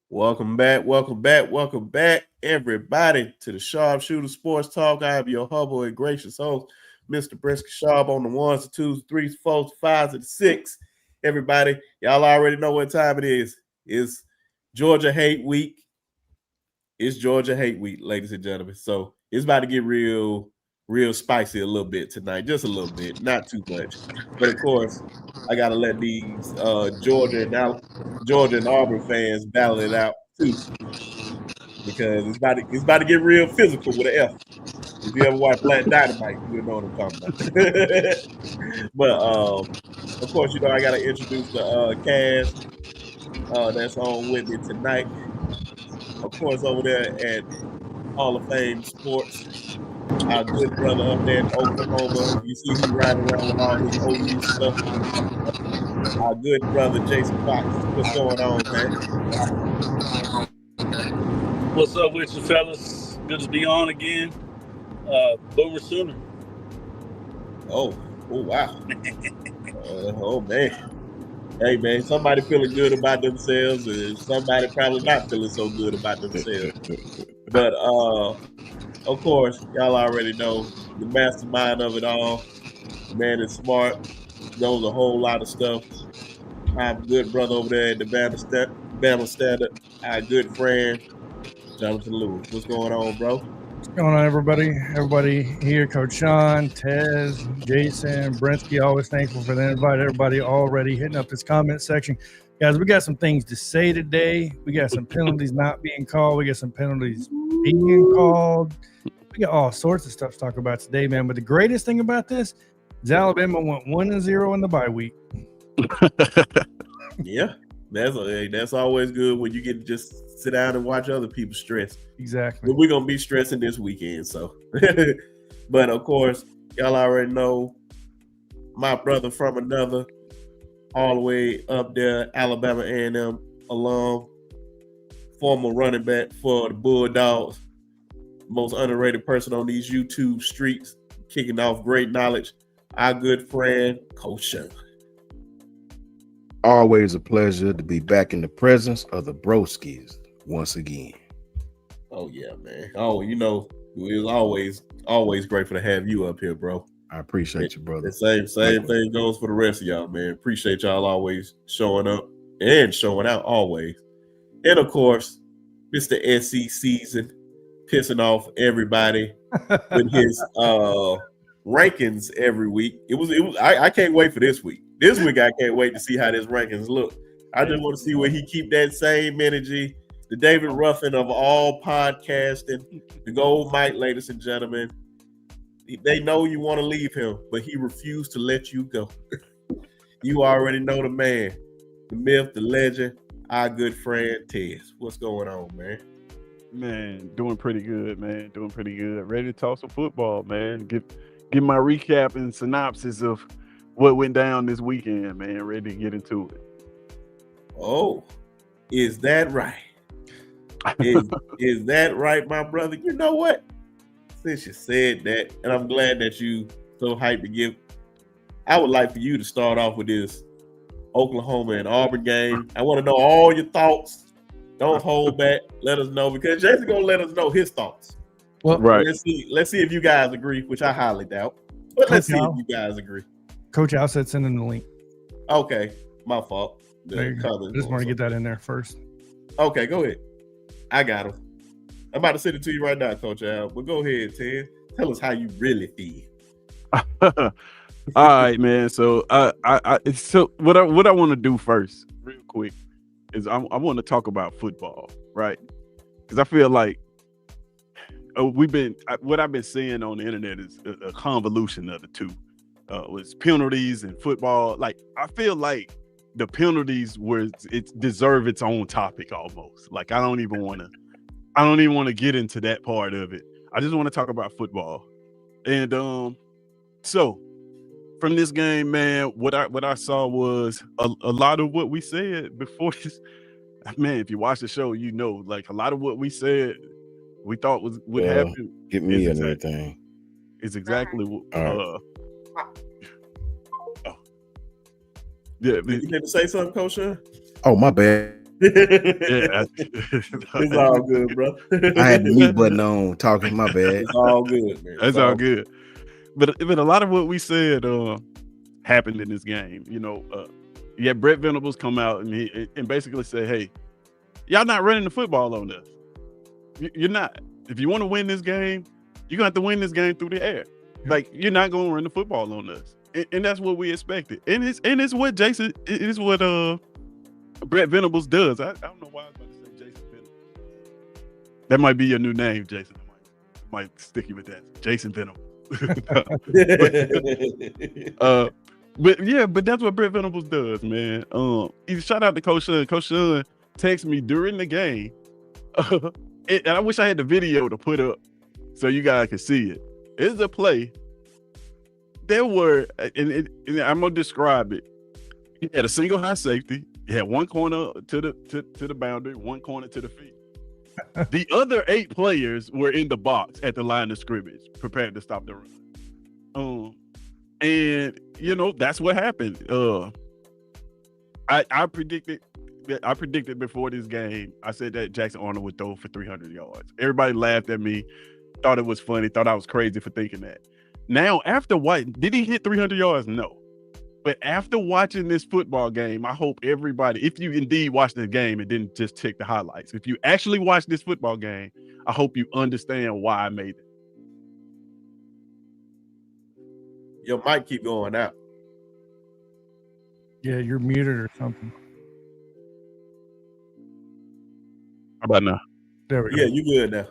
Welcome back, everybody, to the Sharpshooter Sports Talk. I am your humble and gracious host, Mr. Brisket Sharp, on the ones, the twos, the threes, the fours, the fives, and the six. Everybody, y'all already know what time it is. It's Georgia Hate Week. It's Georgia Hate Week, ladies and gentlemen. So it's about to get real spicy a little bit tonight, just a little bit, not too much. But of course, I gotta let these Georgia and Auburn fans battle it out too, because it's about to get real physical with an F. If you ever watch Black Dynamite, you know what I'm talking about. But of course, I gotta introduce the cast that's on with me tonight. Of course, over there at Hall of Fame Sports, our good brother up there in Oklahoma. You see, he riding around with all his OU stuff. Our good brother Jason Fox. What's going on, man? What's up with you, fellas? Good to be on again. Boomer Sooner. Oh wow. Oh man. Hey man, somebody feeling good about themselves, and somebody probably not feeling so good about themselves. But of course, y'all already know the mastermind of it all. The man is smart, knows a whole lot of stuff. My good brother over there at the Bama Standard, our good friend, Jonathan Lewis. What's going on, bro? What's going on, everybody? Everybody here, Coach Shawn, Tez, Jason, Brinsky, always thankful for the invite. Everybody already hitting up this comment section. Guys, we got some things to say today. We got some penalties not being called. We got some penalties being called. We got all sorts of stuff to talk about today, man. But the greatest thing about this is Alabama went 1-0 in the bye week. Yeah, that's always good when you get to just sit down and watch other people stress. Exactly. But we're gonna be stressing this weekend, so. But of course, y'all already know my brother from another, all the way up there, Alabama A&M alum, former running back for the Bulldogs, most underrated person on these YouTube streets, kicking off great knowledge. Our good friend, Coach Shawn. Always a pleasure to be back in the presence of the Broskis once again. Oh yeah, man. Oh, it was always grateful to have you up here, bro. I appreciate you, brother. The same thing goes for the rest of y'all, man. Appreciate y'all always showing up and showing out always. And of course, Mr. SC season, pissing off everybody with his rankings every week. I can't wait for this week. This week I can't wait to see how this rankings look. I just want to see where he keep that same energy. The David Ruffin of all podcasting, the gold mic, ladies and gentlemen. They know you want to leave him, but he refused to let you go. You already know the man, the myth, the legend, our good friend Tez. What's going on, man? Man, doing pretty good, man. Doing pretty good. Ready to talk some football, man. Give my recap and synopsis of what went down this weekend, man. Ready to get into it. Oh, is that right? Is that right, my brother? You know what? Since you said that, and I'm glad that you so hyped to give, I would like for you to start off with this Oklahoma and Auburn game. I want to know all your thoughts. Don't hold back. Let us know, because Jason's gonna let us know his thoughts. Well, right. Let's see if you guys agree, which I highly doubt. But let's see if you guys agree. Coach Al said send him the link. Okay, my fault. I just want to get that in there first. Okay, go ahead. I got him. I'm about to send it to you right now, Coach Al. But go ahead, Ted. Tell us how you really feel. All right, man. So what I want to do first, real quick, is I want to talk about football, right? Because I feel like what I've been seeing on the internet is a convolution of the two. Was penalties and football. Like, I feel like the penalties deserve its own topic almost. Like, I don't even want to get into that part of it. I just want to talk about football. And so from this game, man, what I saw was a lot of what we said before this. Man, if you watch the show, you know, like, a lot of what we said we thought would happen. Get me and everything. It's exactly what yeah. You need to say something, Coach Shawn? Oh, my bad. Yeah, It's all good, bro. I had the mute button on talking. My bad. It's all good, man. that's all good. But a lot of what we said happened in this game. You know, yeah, Brett Venables come out and basically say, "Hey, y'all not running the football on us. You're not. If you want to win this game, you're gonna have to win this game through the air. Like you're not gonna run the football on us." And that's what we expected. And it's what Jason. It is what Brett Venables does. I don't know why I was about to say Jason Venables. That might be your new name, Jason. I might stick you with that, Jason Venables. But that's what Brett Venables does, man. Shout out to Coach Shawn. Coach Shawn texted me during the game, and I wish I had the video to put up so you guys could see it. It's a play. There were, and I'm gonna describe it. You had a single high safety. You had one corner to the boundary, one corner to the field. The other 8 players were in the box at the line of scrimmage, prepared to stop the run. And you know that's what happened. I predicted before this game. I said that Jackson Arnold would throw for 300 yards. Everybody laughed at me, thought it was funny, thought I was crazy for thinking that. Now, after did he hit 300 yards? No. But after watching this football game, I hope everybody, if you indeed watched the game and didn't just check the highlights, if you actually watched this football game, I hope you understand why I made it. Your mic keep going out. Yeah, you're muted or something. How about now? There we go. Yeah, you good now.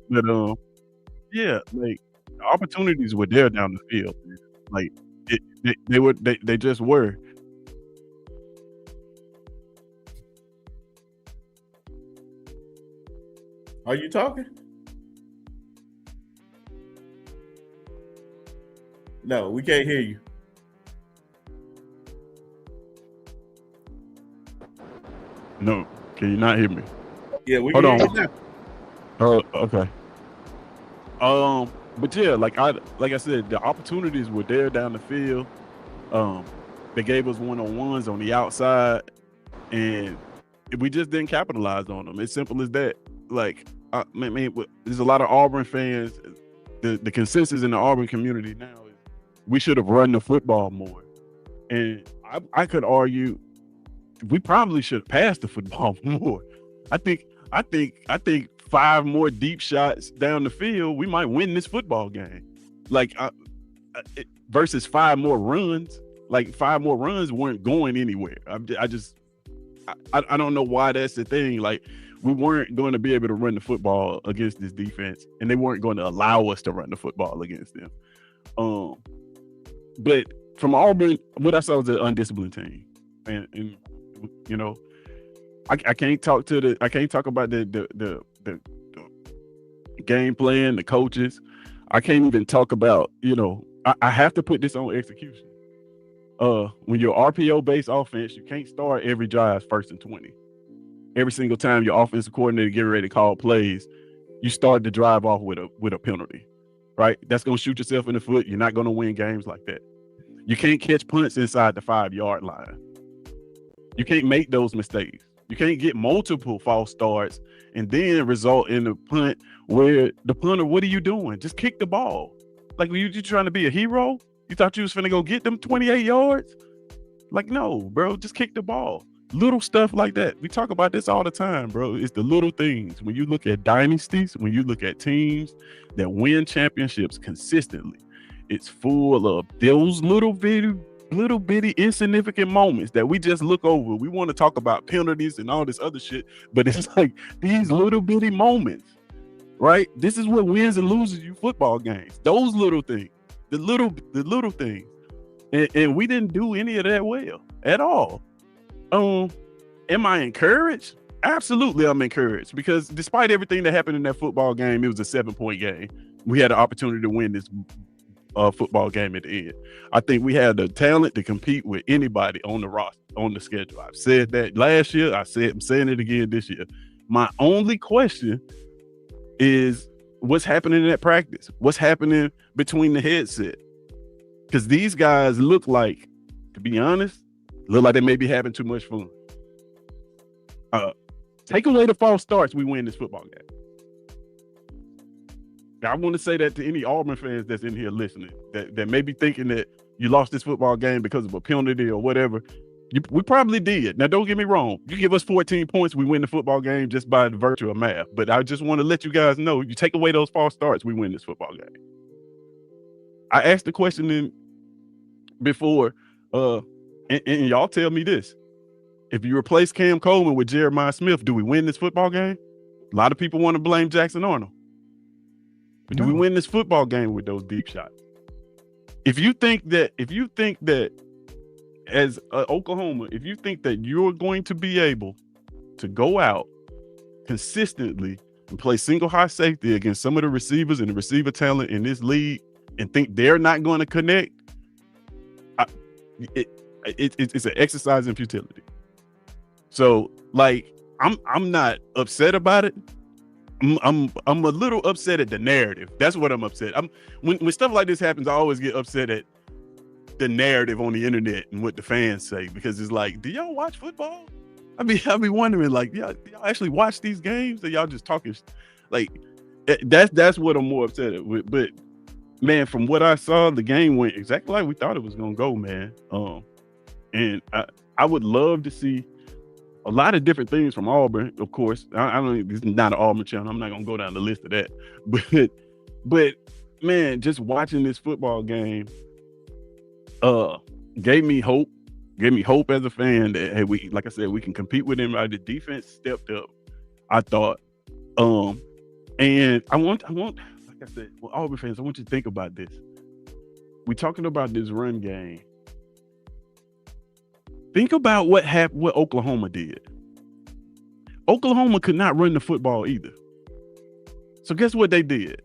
But yeah, like the opportunities were there down the field. Man. Like they just were. Are you talking? No, we can't hear you. No, can you not hear me? Yeah, we Hold can on. hear you now. Oh, okay. But yeah, like I said, the opportunities were there down the field. They gave us one-on-ones on the outside, and we just didn't capitalize on them. It's simple as that. Like, I mean, there's a lot of Auburn fans. The consensus in the Auburn community now is we should have run the football more. And I could argue we probably should have passed the football more. I think 5 more deep shots down the field, we might win this football game. Like versus 5 more runs. Like 5 more runs weren't going anywhere. I don't know why that's the thing. Like we weren't going to be able to run the football against this defense, and they weren't going to allow us to run the football against them. But from Auburn, what I saw was an undisciplined team, and you know, I can't talk about the game plan, the coaches. I can't even talk about, you know, I have to put this on execution. When you're RPO based offense, you can't start every drive 1st and 20. Every single time your offensive coordinator get ready to call plays, you start the drive off with a penalty, right? That's gonna shoot yourself in the foot. You're not gonna win games like that. You can't catch punts inside the 5-yard line. You can't make those mistakes. You can't get multiple false starts and then result in a punt where the punter, what are you doing? Just kick the ball. Like, were you trying to be a hero? You thought you was finna go get them 28 yards? Like, no, bro, just kick the ball. Little stuff like that. We talk about this all the time, bro. It's the little things. When you look at dynasties, when you look at teams that win championships consistently, it's full of those little bitty insignificant moments that we just look over. We want to talk about penalties and all this other shit, but it's like these little bitty moments, right? This is what wins and loses you football games. Those little things, the little things, and we didn't do any of that well at all. Am I encouraged? Absolutely, I'm encouraged, because despite everything that happened in that football game, it was a 7-point game. We had an opportunity to win this football game at the end. I think we had the talent to compete with anybody on the roster, on the schedule. I've said that last year. I'm saying it again this year. My only question is what's happening at practice? What's happening between the headset? Because these guys look like, to be honest, they may be having too much fun. Take away the false starts, we win this football game. I want to say that to any Auburn fans that's in here listening, that may be thinking that you lost this football game because of a penalty or whatever. We probably did. Now, don't get me wrong. You give us 14 points, we win the football game just by the virtue of math. But I just want to let you guys know, you take away those false starts, we win this football game. I asked the question before, and y'all tell me this. If you replace Cam Coleman with Jeremiah Smith, do we win this football game? A lot of people want to blame Jackson Arnold. But do we win this football game with those deep shots? If you think that as Oklahoma, if you think that you're going to be able to go out consistently and play single high safety against some of the receivers and the receiver talent in this league and think they're not going to connect, it's an exercise in futility. So, like, I'm not upset about it. I'm a little upset at the narrative. That's what I'm upset. When stuff like this happens, I always get upset at the narrative on the internet and what the fans say, because it's like, do y'all watch football? I be wondering, like, y'all actually watch these games, or y'all just talking? Like, that's what I'm more upset with. But man, from what I saw, the game went exactly like we thought it was gonna go, man. And I would love to see a lot of different things from Auburn, of course. I don't. This is not an Auburn channel. I'm not gonna go down the list of that. But man, just watching this football game, gave me hope. Gave me hope as a fan that, hey, we, like I said, we can compete with them. The defense stepped up, I thought. And I want, like I said, well, Auburn fans, I want you to think about this. We're talking about this run game. Think about what Oklahoma did. Oklahoma could not run the football either. So guess what they did?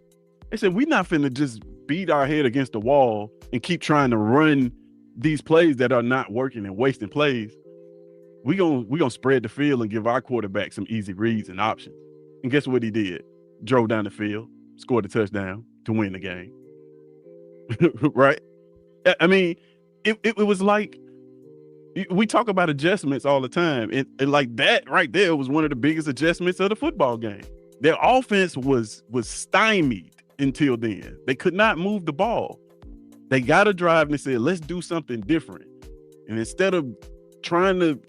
They said, we're not finna just beat our head against the wall and keep trying to run these plays that are not working and wasting plays. We're gonna spread the field and give our quarterback some easy reads and options. And guess what he did? Drove down the field, scored a touchdown to win the game. Right? I mean, it was like, we talk about adjustments all the time, and like that right there was one of the biggest adjustments of the football game. Their offense was stymied until then. They could not move the ball. They got a drive and they said, let's do something different. And instead of trying to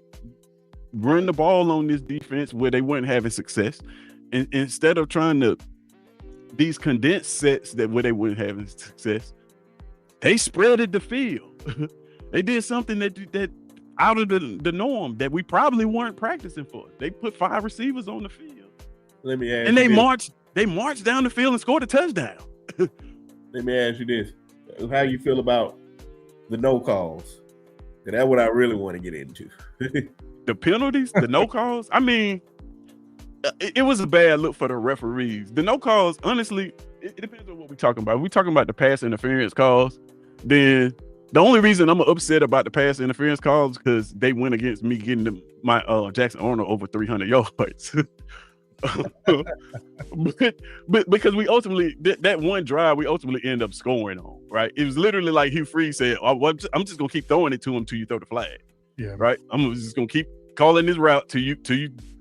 run the ball on this defense where they weren't having success, and instead of trying to these condensed sets where they weren't having success, they spreaded the field. They did something that out of the norm that we probably weren't practicing for. They put 5 receivers on the field. Let me ask and you they marched down the field and scored a touchdown. Let me ask you this. How you feel about the no calls? And that's what I really want to get into. The penalties, the no calls. I mean, it was a bad look for the referees. The no calls, honestly, it depends on what we're talking about. If we're talking about the pass interference calls, then the only reason I'm upset about the pass interference calls is because they went against me getting my Jackson Arnold over 300 yards. but because we ultimately, that one drive, we ultimately end up scoring on, right? It was literally like Hugh Freeze said, I'm just going to keep throwing it to him till you throw the flag. Yeah. Right? I'm just going to keep calling this route till you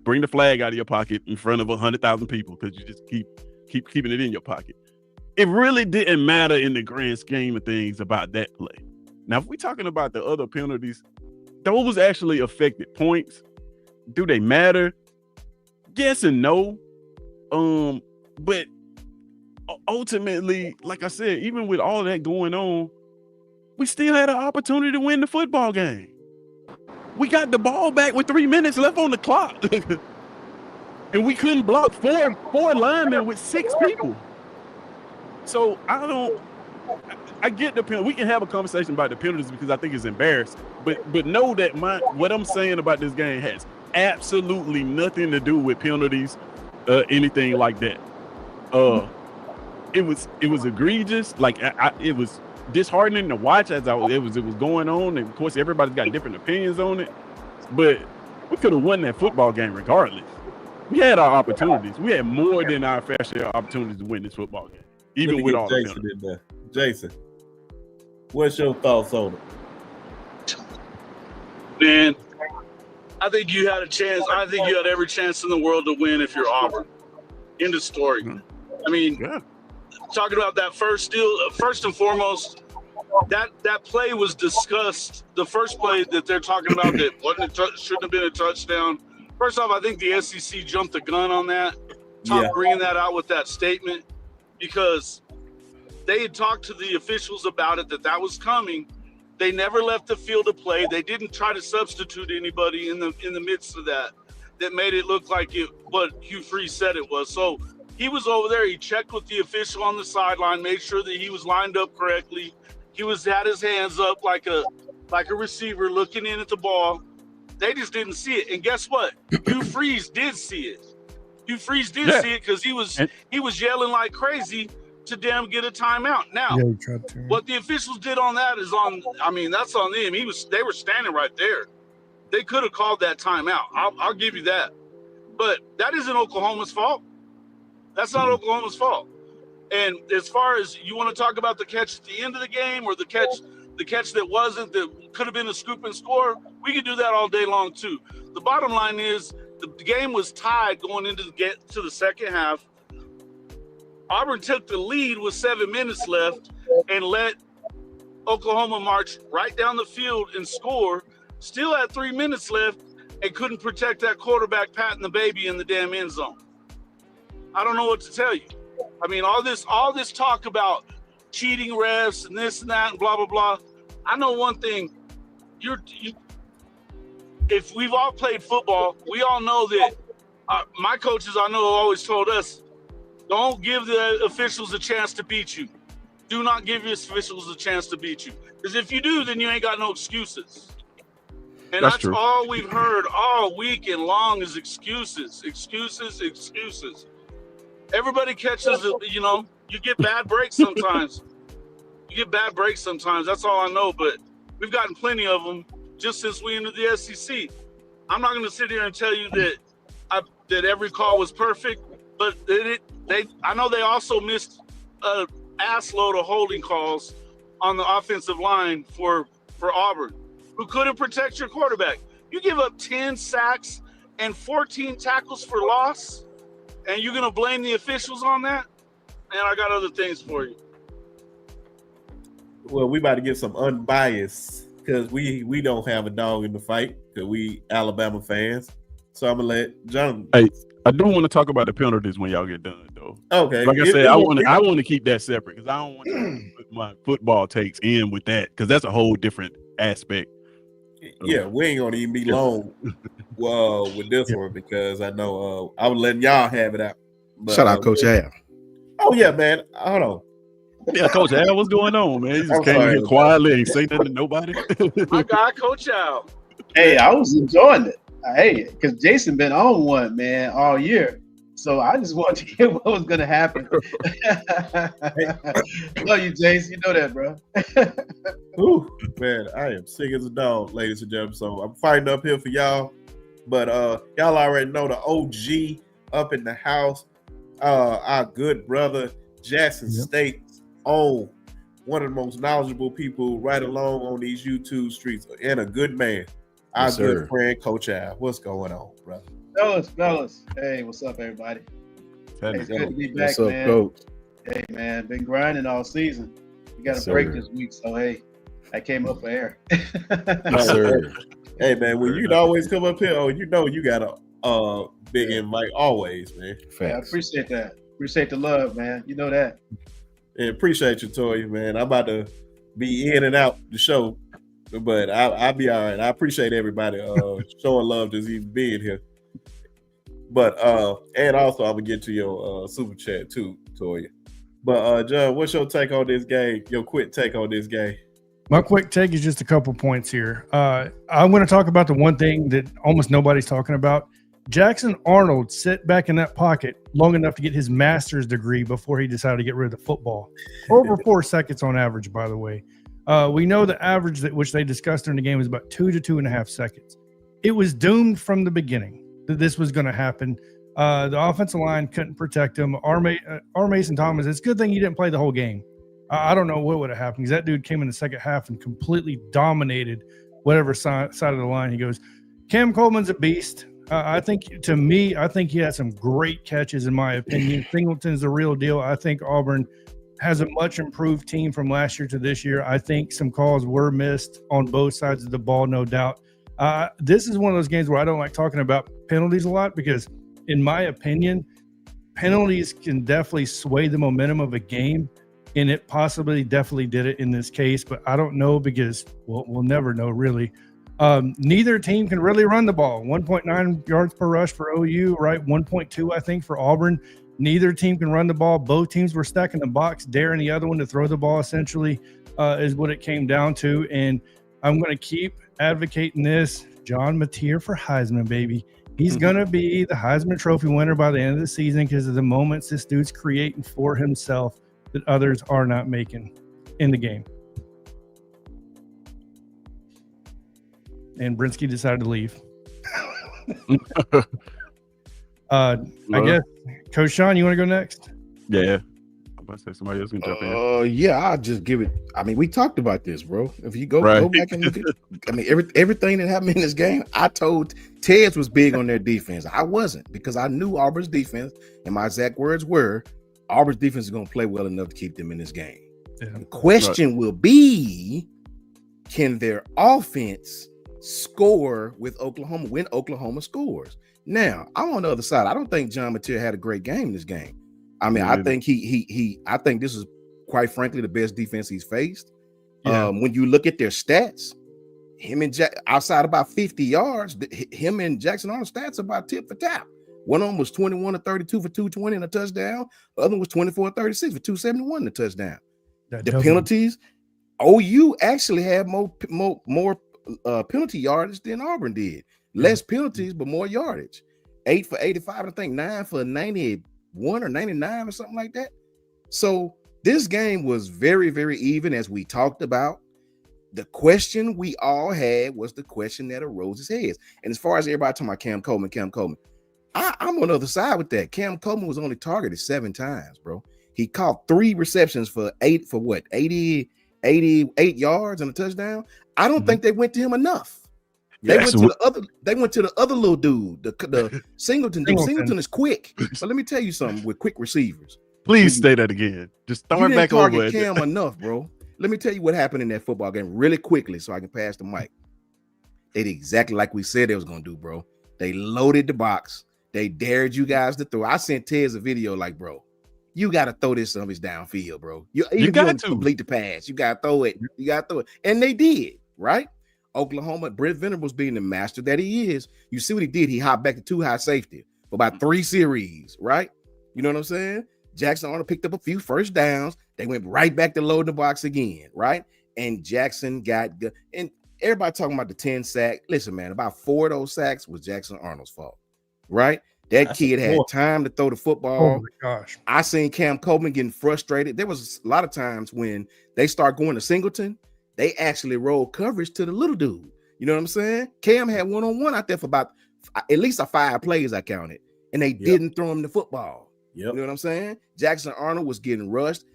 bring the flag out of your pocket in front of 100,000 people, because you just keep keeping it in your pocket. It really didn't matter in the grand scheme of things about that play. Now, if we're talking about the other penalties, those actually affected points. Do they matter? Yes and no. But ultimately, like I said, even with all that going on, we still had an opportunity to win the football game. We got the ball back with 3 minutes left on the clock. And we couldn't block four linemen with 6 people. So I get the penalty. We can have a conversation about the penalties because I think it's embarrassing. But know that what I'm saying about this game has absolutely nothing to do with penalties, anything like that. It was egregious. Like it was disheartening to watch as it was going on. And of course, everybody's got different opinions on it. But we could have won that football game regardless. We had our opportunities. We had more than our fair share of opportunities to win this football game, even with all the penalties. In there. Jason, what's your thoughts on it? Man, I think you had a chance. I think you had every chance in the world to win if you're Auburn. End of story. I mean, talking about that first and foremost, that play was discussed. The first play that they're talking about that shouldn't have been a touchdown. First off, I think the SEC jumped the gun on that. Bringing that out with that statement, because they had talked to the officials about it, that was coming. They never left the field of play. They didn't try to substitute anybody in the midst of that made it look like what Hugh Freeze said it was. So he was over there. He checked with the official on the sideline, made sure that he was lined up correctly. He had his hands up like a receiver looking in at the ball. They just didn't see it. And guess what? Hugh Freeze did see it. Hugh Freeze did see it because he was yelling like crazy to them get a timeout. Now, what the officials did on that that's on them. They were standing right there. They could have called that timeout. I'll give you that. But that isn't Oklahoma's fault. That's not Oklahoma's fault. And as far as you want to talk about the catch at the end of the game or the catch that could have been a scoop and score, we could do that all day long too. The bottom line is the game was tied going into the second half. Auburn took the lead with 7 minutes left and let Oklahoma march right down the field and score. Still had 3 minutes left and couldn't protect that quarterback patting the baby in the damn end zone. I don't know what to tell you. I mean, all this talk about cheating refs and this and that and blah, blah, blah. I know one thing. If we've all played football, we all know that my coaches, I know, always told us, don't give the officials a chance to beat you. Do not give your officials a chance to beat you. Because if you do, then you ain't got no excuses. And that's true. All we've heard all week and long is excuses. Everybody catches, you get bad breaks sometimes. That's all I know. But we've gotten plenty of them just since we entered the SEC. I'm not going to sit here and tell you that every call was perfect, but I know they also missed an ass load of holding calls on the offensive line for Auburn, who couldn't protect your quarterback. You give up 10 sacks and 14 tackles for loss, and you're going to blame the officials on that? Man, I got other things for you. Well, we about to get some unbiased because we don't have a dog in the fight because we Alabama fans. So I'm going to let John. Hey, I do want to talk about the penalties when y'all get done, though. Okay. Like I said, I want to keep that separate because I don't want to put my football takes in with that because that's a whole different aspect. Yeah, we ain't gonna even be long with this one because I know I was letting y'all have it out. But, shout out Coach Al. Oh yeah, man. Hold on. Yeah, Coach Al, what's going on, man? He just came in here quietly and say nothing to nobody. My guy, Coach Al. Hey, I was enjoying it. Hey, because Jason been on one, man, all year. So I just wanted to hear what was going to happen. Love you, Jason. You know that, bro. Ooh, man, I am sick as a dog, ladies and gentlemen. So I'm fighting up here for y'all. But y'all already know the OG up in the house. Our good brother, Jackson State's own, one of the most knowledgeable people right along on these YouTube streets, and a good man. Our good friend, Coach Al. What's going on, brother? Fellas. Hey, what's up, everybody? Hey, it's good to be back, what's up, man. Coach? Hey, man, been grinding all season. We got a break this week, so hey, I came up for air. Yes, sir. Hey, man, when you'd always come up here, you got a big invite always, man. Yeah, I appreciate that. Appreciate the love, man. You know that. And appreciate you, Toya, man. I'm about to be in and out the show, but I'll be all right. I appreciate everybody showing love just even being here. But and also I'm gonna get to your super chat too, Toya. But John, what's your take on this game? Your quick take on this game? My quick take is just a couple points here. I'm going to talk about the one thing that almost nobody's talking about. Jackson Arnold sat back in that pocket long enough to get his master's degree before he decided to get rid of the football. Over 4 seconds on average, by the way. We know the average which they discussed during the game was about 2 to 2.5 seconds. It was doomed from the beginning that this was going to happen. The offensive line couldn't protect him. R. Mason Thomas, it's a good thing he didn't play the whole game. I don't know what would have happened because that dude came in the second half and completely dominated whatever side of the line he goes. Cam Coleman's a beast. I think he had some great catches, in my opinion. Singleton's the real deal. I think Auburn has a much improved team from last year to this year. I think some calls were missed on both sides of the ball, no doubt. This is one of those games where I don't like talking about penalties a lot because, in my opinion, penalties can definitely sway the momentum of a game, and it definitely did it in this case. But I don't know because we'll never know, really. Neither team can really run the ball. 1.9 yards per rush for OU, right? 1.2, I think, for Auburn. Neither team can run the ball. Both teams were stacking the box, daring the other one to throw the ball, essentially, is what it came down to. And I'm going to keep advocating this. John Mateer for Heisman, baby. He's going to be the Heisman Trophy winner by the end of the season because of the moments this dude's creating for himself that others are not making in the game. And Brinsky decided to leave. I guess, Coach Shawn, you want to go next? Yeah. I'm about to say somebody else can jump in. Yeah, I'll just give it. I mean, we talked about this, bro. If you go back and look at, I mean, everything that happened in this game, I told Tez was big on their defense. I wasn't because I knew Auburn's defense, and my exact words were, Auburn's defense is going to play well enough to keep them in this game. Yeah. The question will be, can their offense score with Oklahoma when Oklahoma scores? Now, I'm on the other side. I don't think John Mateer had a great game in this game. I mean, I think I think this is quite frankly the best defense he's faced. Yeah. When you look at their stats, him and outside about 50 yards, him and Jackson Arnold stats about tip for tap. One of them was 21 to 32 for 220 and a touchdown. The other one was 24 to 36 for 271 and a touchdown. The penalties, OU actually had more penalty yardage than Auburn did. Less penalties, but more yardage. 8 for 85, I think 9 for 91 or 99 or something like that. So this game was very, very even, as we talked about. The question we all had was the question that arose his heads. And as far as everybody talking about Cam Coleman, I'm on the other side with that. Cam Coleman was only targeted 7 times, bro. He caught 3 receptions for 88 yards and a touchdown. I don't think they went to him enough. They went to the other little dude, the Singleton dude. Singleton is quick. But let me tell you something with quick receivers. Please say that again. Just throw it back over. You didn't target Cam enough, bro. Let me tell you what happened in that football game really quickly so I can pass the mic. They did exactly like we said they was going to do, bro. They loaded the box. They dared you guys to throw. I sent Tez a video like, bro, you got to throw this some his downfield, bro. You got to complete the pass. You got to throw it. You got to throw it. And they did, right? Oklahoma, Brent Venables being the master that he is, you see what he did? He hopped back to 2 high safety for about 3 series, right? You know what I'm saying? Jackson Arnold picked up a few first downs. They went right back to loading the box again, right? And Jackson got good. And everybody talking about the 10 sack. Listen, man, about 4 of those sacks was Jackson Arnold's fault, right? That kid had time to throw the football. Oh my gosh. I seen Cam Coleman getting frustrated. There was a lot of times when they start going to Singleton, they actually rolled coverage to the little dude. You know what I'm saying? Cam had one-on-one out there for about at least 5 plays I counted, and they didn't throw him the football. You know what I'm saying? Jackson Arnold was getting rushed.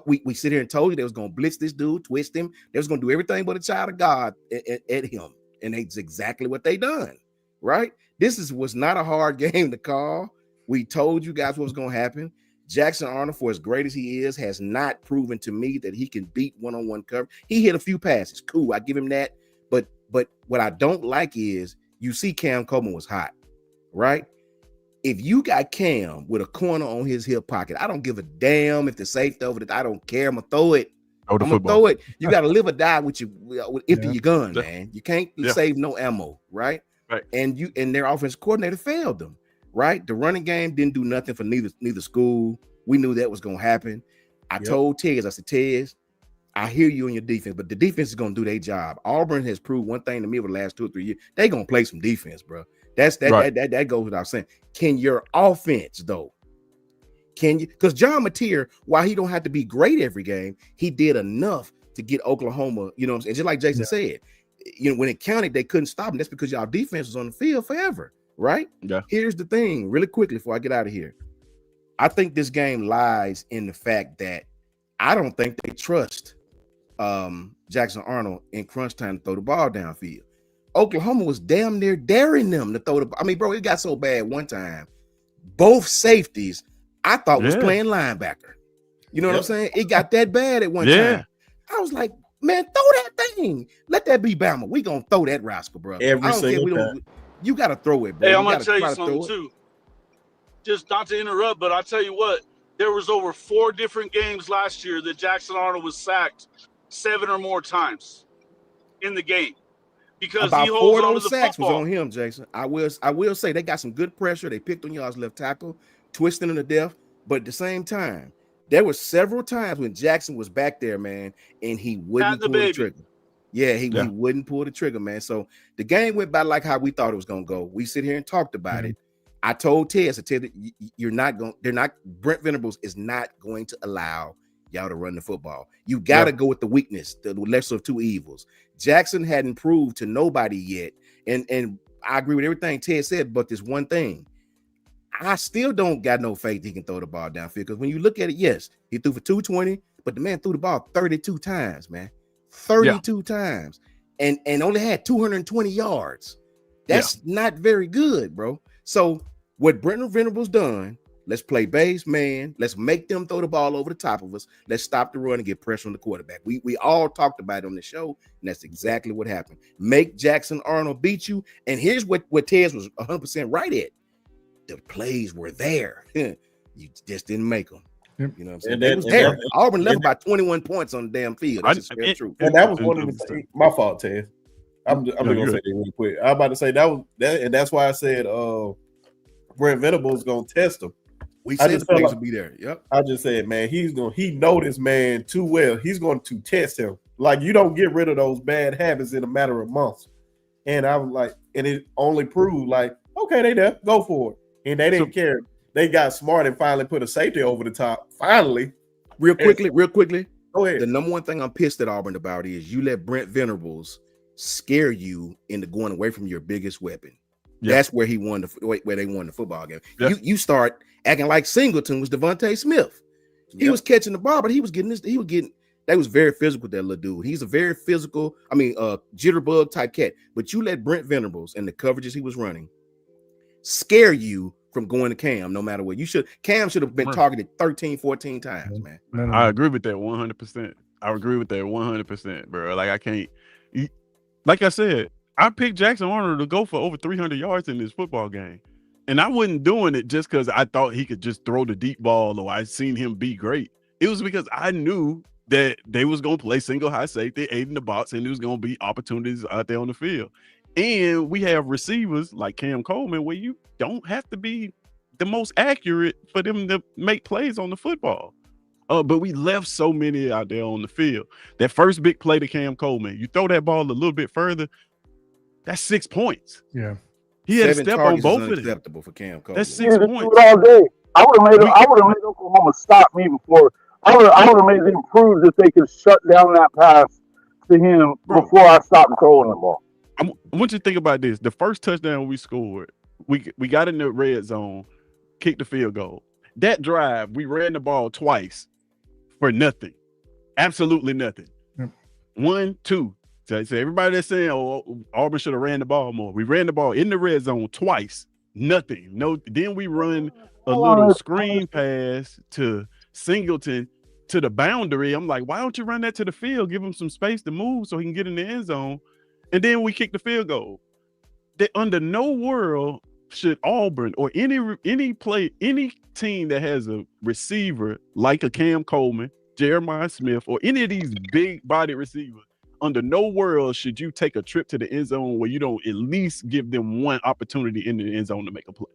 We sit here and told you they was going to blitz this dude, twist him. They was going to do everything but a child of God at him, and that's exactly what they done, right? This was not a hard game to call. We told you guys what was going to happen. Jackson Arnold, for as great as he is, has not proven to me that he can beat one-on-one cover. He hit a few passes. Cool, I give him that. But what I don't like is you see Cam Coleman was hot, right? If you got Cam with a corner on his hip pocket, I don't give a damn if the safety over it. I don't care. I'm going to throw it. I'm going to throw it. You got to live or die with empty your gun, man. You can't save no ammo, right? And their offensive coordinator failed them. Right, the running game didn't do nothing for neither school. We knew that was going to happen. I told Tez, I said, Tez, I hear you on your defense, but the defense is going to do their job. Auburn has proved one thing to me over the last 2 or 3 years. They're going to play some defense, bro. That goes without saying. Can your offense, though? Can you? Because John Mateer, while he don't have to be great every game, he did enough to get Oklahoma, you know what I'm saying? Just like Jason said, you know, when it counted, they couldn't stop him. That's because y'all defense was on the field forever. Right? Yeah. Here's the thing, really quickly before I get out of here. I think this game lies in the fact that I don't think they trust Jackson Arnold in crunch time to throw the ball downfield. Oklahoma was damn near daring them to throw the. I mean, bro, it got so bad one time. Both safeties, I thought was playing linebacker. You know what I'm saying? It got that bad at one time. I was like, man, throw that thing. Let that be Bama. We gonna throw that rascal, bro. Every single time. You gotta throw it, bro. Hey, I'm gonna tell you something too. Just not to interrupt, but I'll tell you what. There was over 4 different games last year that Jackson Arnold was sacked 7 or more times in the game because about he holds 4 on of to those the sacks football. was on him, Jason. I will say they got some good pressure. They picked on y'all's left tackle, twisting him to death. But at the same time, there were several times when Jackson was back there, man, and he wouldn't pull the trigger. Yeah, he wouldn't pull the trigger, man. So the game went by like how we thought it was gonna go. We sit here and talked about it. I told Tez, Brent Venables is not going to allow y'all to run the football. You got to go with the weakness, the lesser of two evils. Jackson hadn't proved to nobody yet. And I agree with everything Ted said, but this one thing, I still don't got no faith he can throw the ball downfield. Because when you look at it, yes, he threw for 220, but the man threw the ball 32 times, man. 32 times. And only had 220 yards. That's not very good, bro. So what Brent Venables done, let's play base man. Let's make them throw the ball over the top of us. Let's stop the run and get pressure on the quarterback. We all talked about it on the show, and that's exactly what happened. Make Jackson Arnold beat you. And here's what Tez was 100% right at. The plays were there. You just didn't make them. You know what I'm saying? It was there. Auburn left about 21 points on the damn field. That's just true. And that was one of the my fault, Tez. I'm just gonna say that really quick. I'm about to say and that's why I said Brent Venables gonna test him. We said the plays would be there. Yep. I just said, man, he know this man too well. He's going to test him. Like, you don't get rid of those bad habits in a matter of months. And I was like, and it only proved like, okay, they there, go for it. And they didn't care. They got smart and finally put a safety over the top. Finally. Real quickly. Go ahead. The number one thing I'm pissed at Auburn about is you let Brent Venables scare you into going away from your biggest weapon. That's where they won the football game. You start acting like Singleton was Devontae Smith. He was catching the ball, but they was very physical, that little dude. He's a very physical, jitterbug type cat. But you let Brent Venables and the coverages he was running scare you from going to Cam, no matter what. Cam should have been targeted 13, 14 times, man. I agree with that 100%. I agree with that 100%, bro. Like, I can't, like I said, I picked Jackson Arnold to go for over 300 yards in this football game. And I wasn't doing it just because I thought he could just throw the deep ball or I seen him be great. It was because I knew that they was going to play single high safety, 8 in the box, and there was going to be opportunities out there on the field. And we have receivers like Cam Coleman where you don't have to be the most accurate for them to make plays on the football. But we left so many out there on the field. That first big play to Cam Coleman, you throw that ball a little bit further, that's 6 points. Yeah. He had a step on both of them. Unacceptable for Cam Coleman. That's 6 points. All day. I would have made Oklahoma stop me before. I would have made them prove that they could shut down that pass to him before I stopped throwing the ball. I want you to think about this. The first touchdown we scored, we got in the red zone, kicked the field goal. That drive, we ran the ball twice for nothing. Absolutely nothing. 1, 2. So everybody that's saying, Auburn should have ran the ball more. We ran the ball in the red zone twice. Nothing. No. Then we run a little screen pass to Singleton to the boundary. I'm like, why don't you run that to the field? Give him some space to move so he can get in the end zone. And then we kick the field goal. That under no world should Auburn or any team that has a receiver like a Cam Coleman, Jeremiah Smith, or any of these big body receivers, under no world should you take a trip to the end zone where you don't at least give them one opportunity in the end zone to make a play.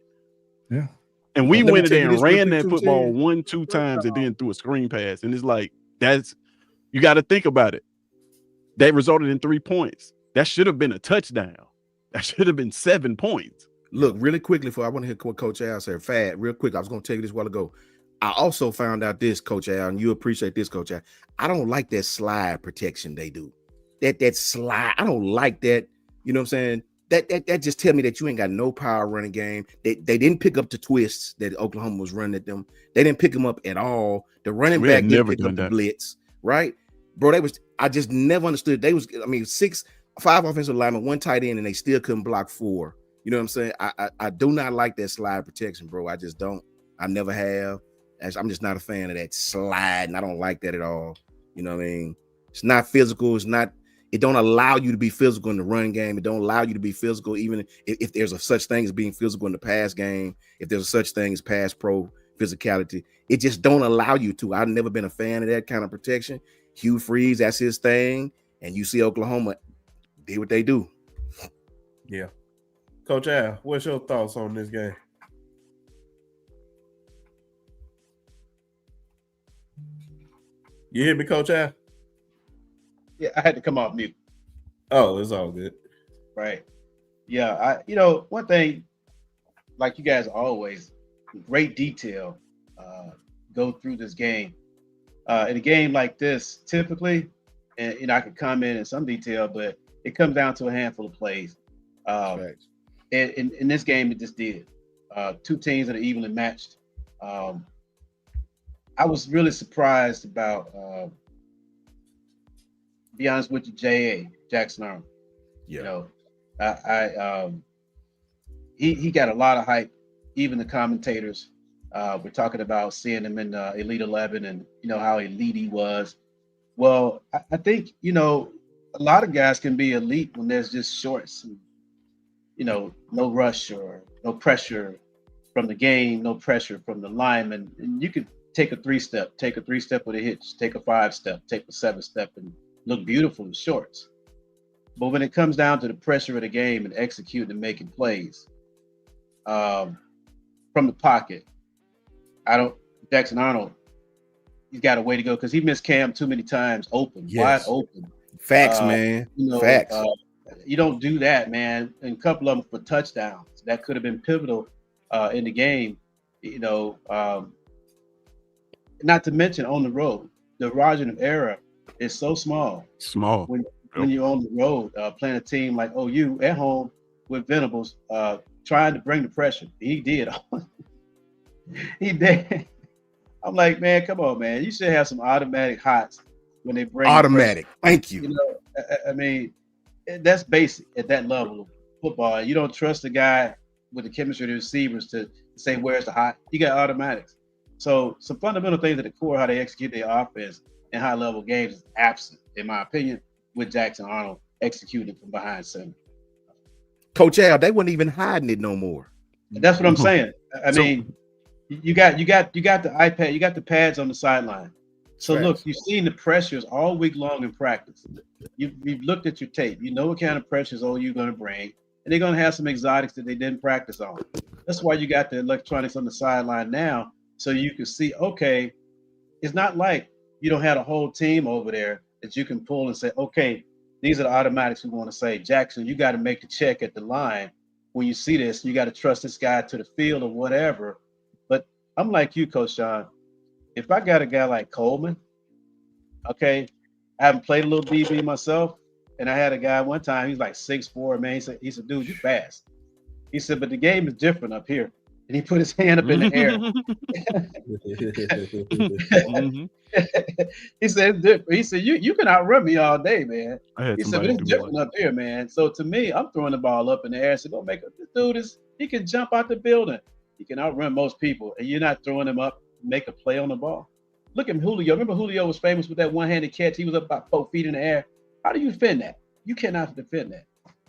Yeah. And we went in there and ran that football 1-2 times and then threw a screen pass. And it's like, you got to think about it. That resulted in 3 points. That should have been a touchdown. That should have been 7 points. Look, really quickly, I want to hear what Coach Al said. Real quick, I was going to tell you this a while ago. I also found out this, Coach Al, and you appreciate this, Coach Al. I don't like that slide protection they do. That slide, I don't like that. You know what I'm saying? That just tell me that you ain't got no power running game. They didn't pick up the twists that Oklahoma was running at them. They didn't pick them up at all. The running back didn't pick up the blitz, right? Bro, I just never understood. 5 offensive linemen, 1 tight end, and they still couldn't block 4. You know what I'm saying? I do not like that slide protection, bro. I just don't. I never have. I'm just not a fan of that slide, and I don't like that at all. You know what I mean? It's not physical. It don't allow you to be physical in the run game. It don't allow you to be physical, even if there's a such thing as being physical in the pass game. If there's a such thing as pass pro physicality, it just don't allow you to. I've never been a fan of that kind of protection. Hugh Freeze, that's his thing, and you see Oklahoma did what they do. Yeah. Coach Al, what's your thoughts on this game? You hear me, Coach Al? Yeah, I had to come off mute. Oh, it's all good. Right. Yeah, one thing, like you guys always, great detail, go through this game. In a game like this, typically, and I could comment in some detail, but it comes down to a handful of plays. And in this game, it just did. 2 teams that are evenly matched. I was really surprised about, be honest with you, Jackson Arnold. Yeah. He got a lot of hype. Even the commentators were talking about seeing him in Elite 11 and how elite he was. Well, I think a lot of guys can be elite when there's just shorts and no rush or no pressure from the game, no pressure from the lineman, and you could take a 3-step, with a hitch, take a 5-step, take a 7-step, and look beautiful in shorts. But when it comes down to the pressure of the game and executing and making plays from the pocket, Jackson Arnold, he's got a way to go because he missed Cam too many times wide open. Facts, man. Facts. You don't do that, man. And a couple of them for touchdowns. That could have been pivotal in the game. Not to mention on the road, the margin of error is so small. When you're on the road, playing a team like OU at home with Venables, trying to bring the pressure. He did. He did. I'm like, man, come on, man. You should have some automatic hots when they bring automatic. Thank you. I mean, that's basic at that level of football. You don't trust the guy with the chemistry of the receivers to say where's the hot. You got automatics. So some fundamental things at the core, how they execute their offense in high level games is absent, in my opinion, with Jackson Arnold executing from behind center. Coach Al, they weren't even hiding it no more. That's what I'm saying. I mean, you got the iPad, you got the pads on the sideline. So look, you've seen the pressures all week long in practice. You've looked at your tape. You know what kind of pressures OU going to bring, and they're going to have some exotics that they didn't practice on. That's why you got the electronics on the sideline now, so you can see, okay, it's not like you don't have a whole team over there that you can pull and say, okay, these are the automatics we want to say. Jackson, you got to make the check at the line. When you see this, you got to trust this guy to the field or whatever. But I'm like you, Coach Shawn. If I got a guy like Coleman, okay, I haven't played a little DB myself, and I had a guy one time, he's like 6'4", man. He said, dude, you fast. He said, but the game is different up here. And he put his hand up in the air. He said, it's different. He said, you can outrun me all day, man. He said, but it's different up here, man. So to me, I'm throwing the ball up in the air. So don't make it. This dude he can jump out the building. He can outrun most people, and you're not throwing him up, make a play on the ball. Look at Julio. Remember Julio was famous with that one-handed catch. He was up about 4 feet in the air. How do you defend that? You cannot defend that.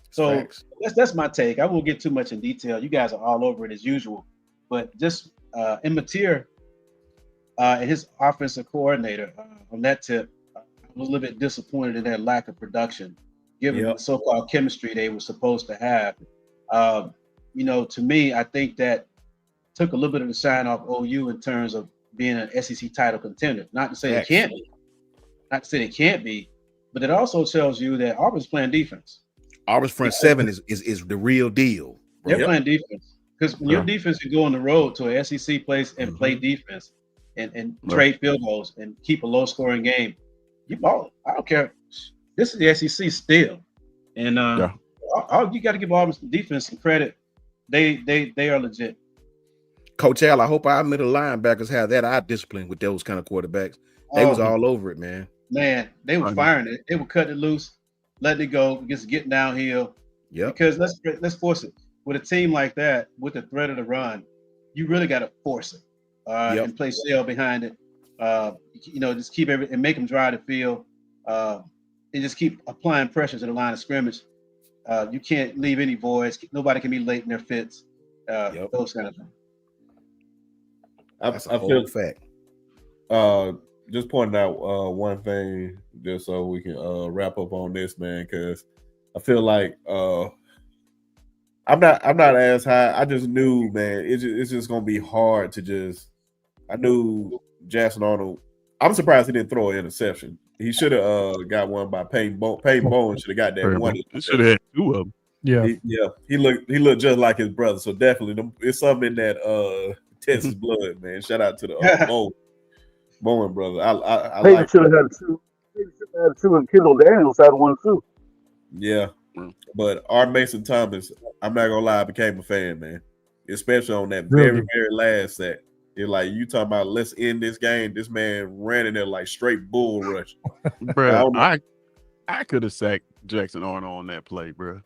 So that's my take. I won't get too much in detail. You guys are all over it as usual. But just Immature and his offensive coordinator on that tip, I was a little bit disappointed in their lack of production, given the so-called chemistry they were supposed to have. To me, I think that took a little bit of the shine off OU in terms of being an SEC title contender. Not to say it can't be. Not to say it can't be, but it also tells you that Auburn's playing defense. Auburn's front seven is the real deal. Bro. They're playing defense. Because when your defense can go on the road to an SEC place and play defense and trade field goals and keep a low-scoring game, you ball. I don't care. This is the SEC still. And you got to give Auburn's defense some credit. They are legit. Coach Al, I hope our middle linebackers have that eye discipline with those kind of quarterbacks. They was all over it, man. Man, they were firing it. They were cutting it loose. letting it go, just getting downhill. Yeah. Because let's force it. With a team like that, with the threat of the run, you really got to force it and play shell behind it. Just keep and make them drive the field. And just keep applying pressure to the line of scrimmage. You can't leave any voids. Nobody can be late in their fits. Those kind of things. That's a whole fact. Just pointing out one thing, just so we can wrap up on this, man, because I feel like I'm not as high. I just knew, man, it's just gonna be hard to just. I knew Jackson Arnold. I'm surprised he didn't throw an interception. He should have got one by Peyton Bowen. Should have got that one. He should have had two of them. Yeah, he looked just like his brother. So definitely, it's something in that Texas blood, man. Shout out to the Bowen brother. I Peyton should have had two. Peyton should have had two, and Kendall Daniels had one too. Yeah, but R. Mason Thomas, I'm not gonna lie, I became a fan, man. Especially on that very last sack. It's like you talking about let's end this game. This man ran in there like straight bull rush. Bro, I could have sacked Jackson Arnold on that play, bro.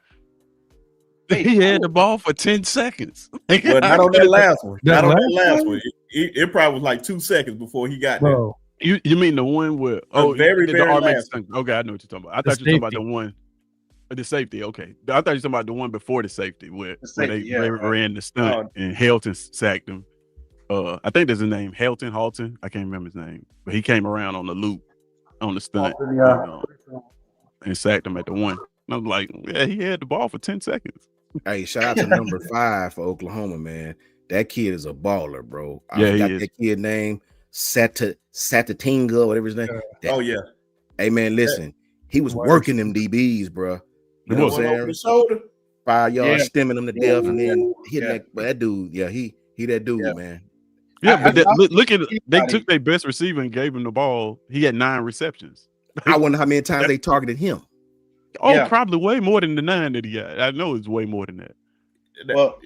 He had the ball for 10 seconds. But not on that last one. Not on that last one. It probably was like 2 seconds before he got there. You mean the one where very last one. Okay, I know what you're talking about. I thought you were talking about the one. The safety, okay. I thought you were talking about the one before the safety where they ran the stunt and Helton sacked him. I think there's a name, Halton. I can't remember his name, but he came around on the loop on the stunt and sacked him at the one. And I was like, yeah, he had the ball for 10 seconds. Hey, shout out to number 5 for Oklahoma, man. That kid is a baller, bro. I forgot that kid name, Satatinga, whatever his name. Hey, man, listen, he was working them DBs, bro. You know what I'm saying? 5 yards, stemming them to death, and then hitting that dude. Yeah, he that dude, man. Yeah, but look at it. They took their best receiver and gave him the ball. He had 9 receptions. I wonder how many times they targeted him. Probably way more than the 9 that he got. I know it's way more than that. Well,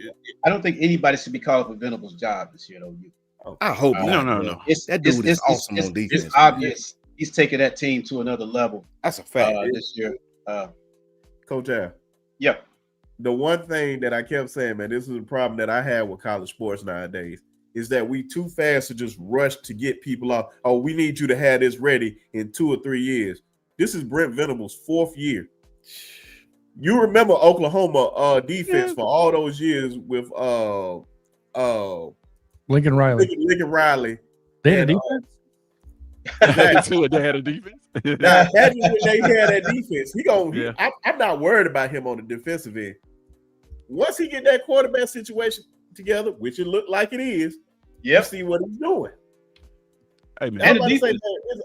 I don't think anybody should be calling for Venable's job this year, though. I hope not. No. That dude is awesome on defense. It's obvious he's taking that team to another level. That's a fact this year. Coach Al. Yeah. The one thing that I kept saying, man, this is a problem that I have with college sports nowadays, is that we too fast to just rush to get people off. Oh, we need you to have this ready in 2 or 3 years. This is Brent Venable's 4th year. You remember Oklahoma defense for all those years with Lincoln Riley. Lincoln Riley. They had a defense? They had a defense. Now, imagine when they had that defense. I'm not worried about him on the defensive end. Once he get that quarterback situation together, which it looked like it is, you see what he's doing. Hey, man.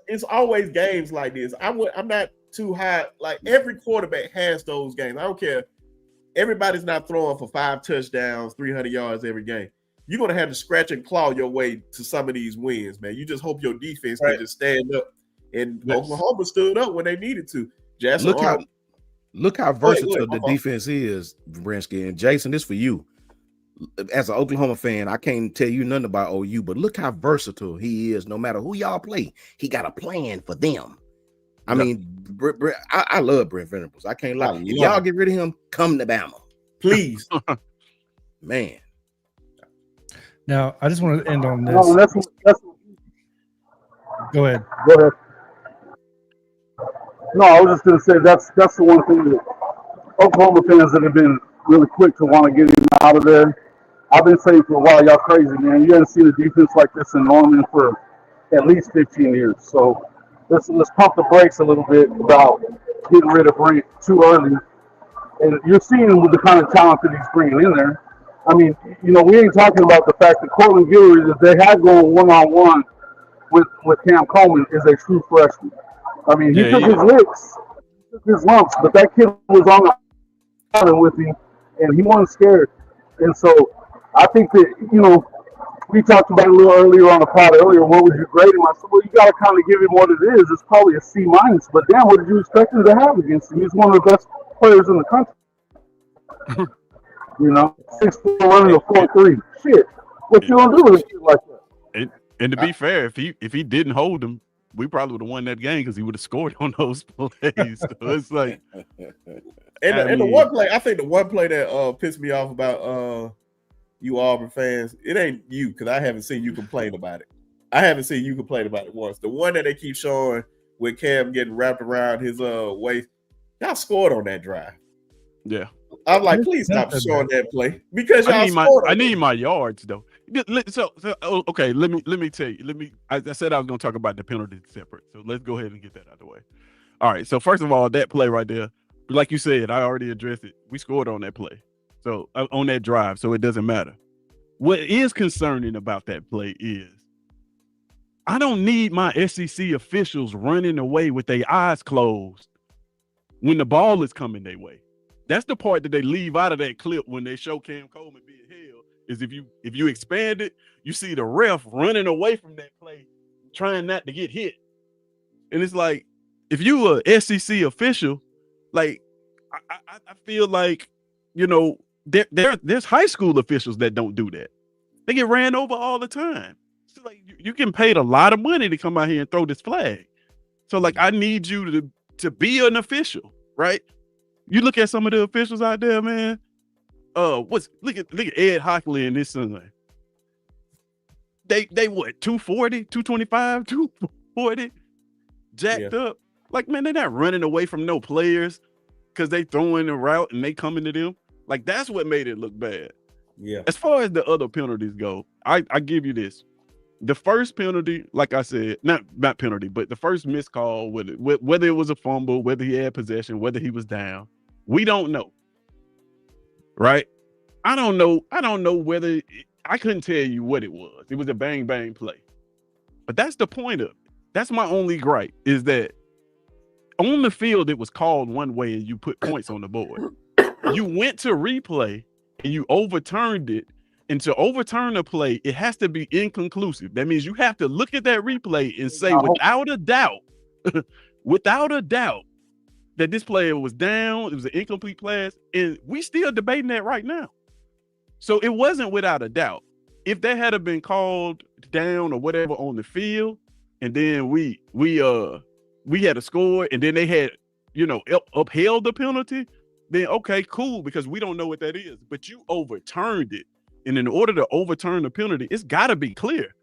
It's always games like this. I'm not too high. Like every quarterback has those games. I don't care. Everybody's not throwing for 5 touchdowns, 300 yards every game. You're going to have to scratch and claw your way to some of these wins, man. You just hope your defense can just stand up. And Oklahoma stood up when they needed to. Look how versatile the defense is, Brinsky. And Jason, this for you. As an Oklahoma fan, I can't tell you nothing about OU, but look how versatile he is. No matter who y'all play, he got a plan for them. I mean, I love Brent Venables. I can't lie. If y'all get rid of him, come to Bama. Please. Man. Now, I just want to end on this. Go ahead. No, I was just going to say that's the one thing that Oklahoma fans that have been really quick to want to get him out of there. I've been saying for a while, y'all crazy, man. You haven't seen a defense like this in Norman for at least 15 years. So let's pump the brakes a little bit about getting rid of Brent too early. And you're seeing with the kind of talent that he's bringing in there. I mean, we ain't talking about the fact that Cortland Guillory, that they had going one-on-one with Cam Coleman, is a true freshman. I mean, he took his licks, he took his lumps, but that kid was on the island with him, and he wasn't scared. And so I think that, we talked about it a little earlier on the pod earlier, what would you grade him? I said, well, you got to kind of give him what it is. It's probably a C-, but damn, what did you expect him to have against him? He's one of the best players in the country. 6'4", running a 4.3. Shit, what you gonna do with a kid like that? And to be fair, if he didn't hold him, we probably would have won that game because he would have scored on those plays. So it's like, and the one play, I think the one play that pissed me off about you Auburn fans, it ain't you because I haven't seen you complain about it. I haven't seen you complain about it once. The one that they keep showing with Cam getting wrapped around his waist, y'all scored on that drive. Yeah, I'm like, please stop showing that play because y'all scored. I need my yards though. So okay, let me tell you. I said I was gonna talk about the penalties separate. So let's go ahead and get that out of the way. All right. So first of all, that play right there, like you said, I already addressed it. We scored on that play. So on that drive, so it doesn't matter. What is concerning about that play is I don't need my SEC officials running away with their eyes closed when the ball is coming their way. That's the part that they leave out of that clip when they show Cam Coleman being held. Is if you expand it, you see the ref running away from that play, trying not to get hit. And it's like, if you a SEC official, like I feel like, you know, there's high school officials that don't do that. They get ran over all the time. So like you getting paid a lot of money to come out here and throw this flag. So like I need you to be an official, right? You look at some of the officials out there, man. Look at Ed Hockley and his son. They what, 240, 225, 240, jacked up. Like, man, they're not running away from no players because they throwing the route and they coming to them. Like, that's what made it look bad. Yeah. As far as the other penalties go, I give you this. The first penalty, like I said, not penalty, but the first missed call, whether it was a fumble, whether he had possession, whether he was down, we don't know. Right? I don't know whether I couldn't tell you what it was. It was a bang bang play. But that's the point of it. That's my only gripe, is that on the field it was called one way and you put points on the board. You went to replay and you overturned it. And to overturn a play, it has to be inconclusive. That means you have to look at that replay and say without a doubt, that this player was down, it was an incomplete pass, and we still debating that right now. So it wasn't without a doubt. If that had been called down or whatever on the field, and then we had a score, and then they had, you know, upheld the penalty, then okay, cool, because we don't know what that is. But you overturned it. And in order to overturn the penalty, it's got to be clear,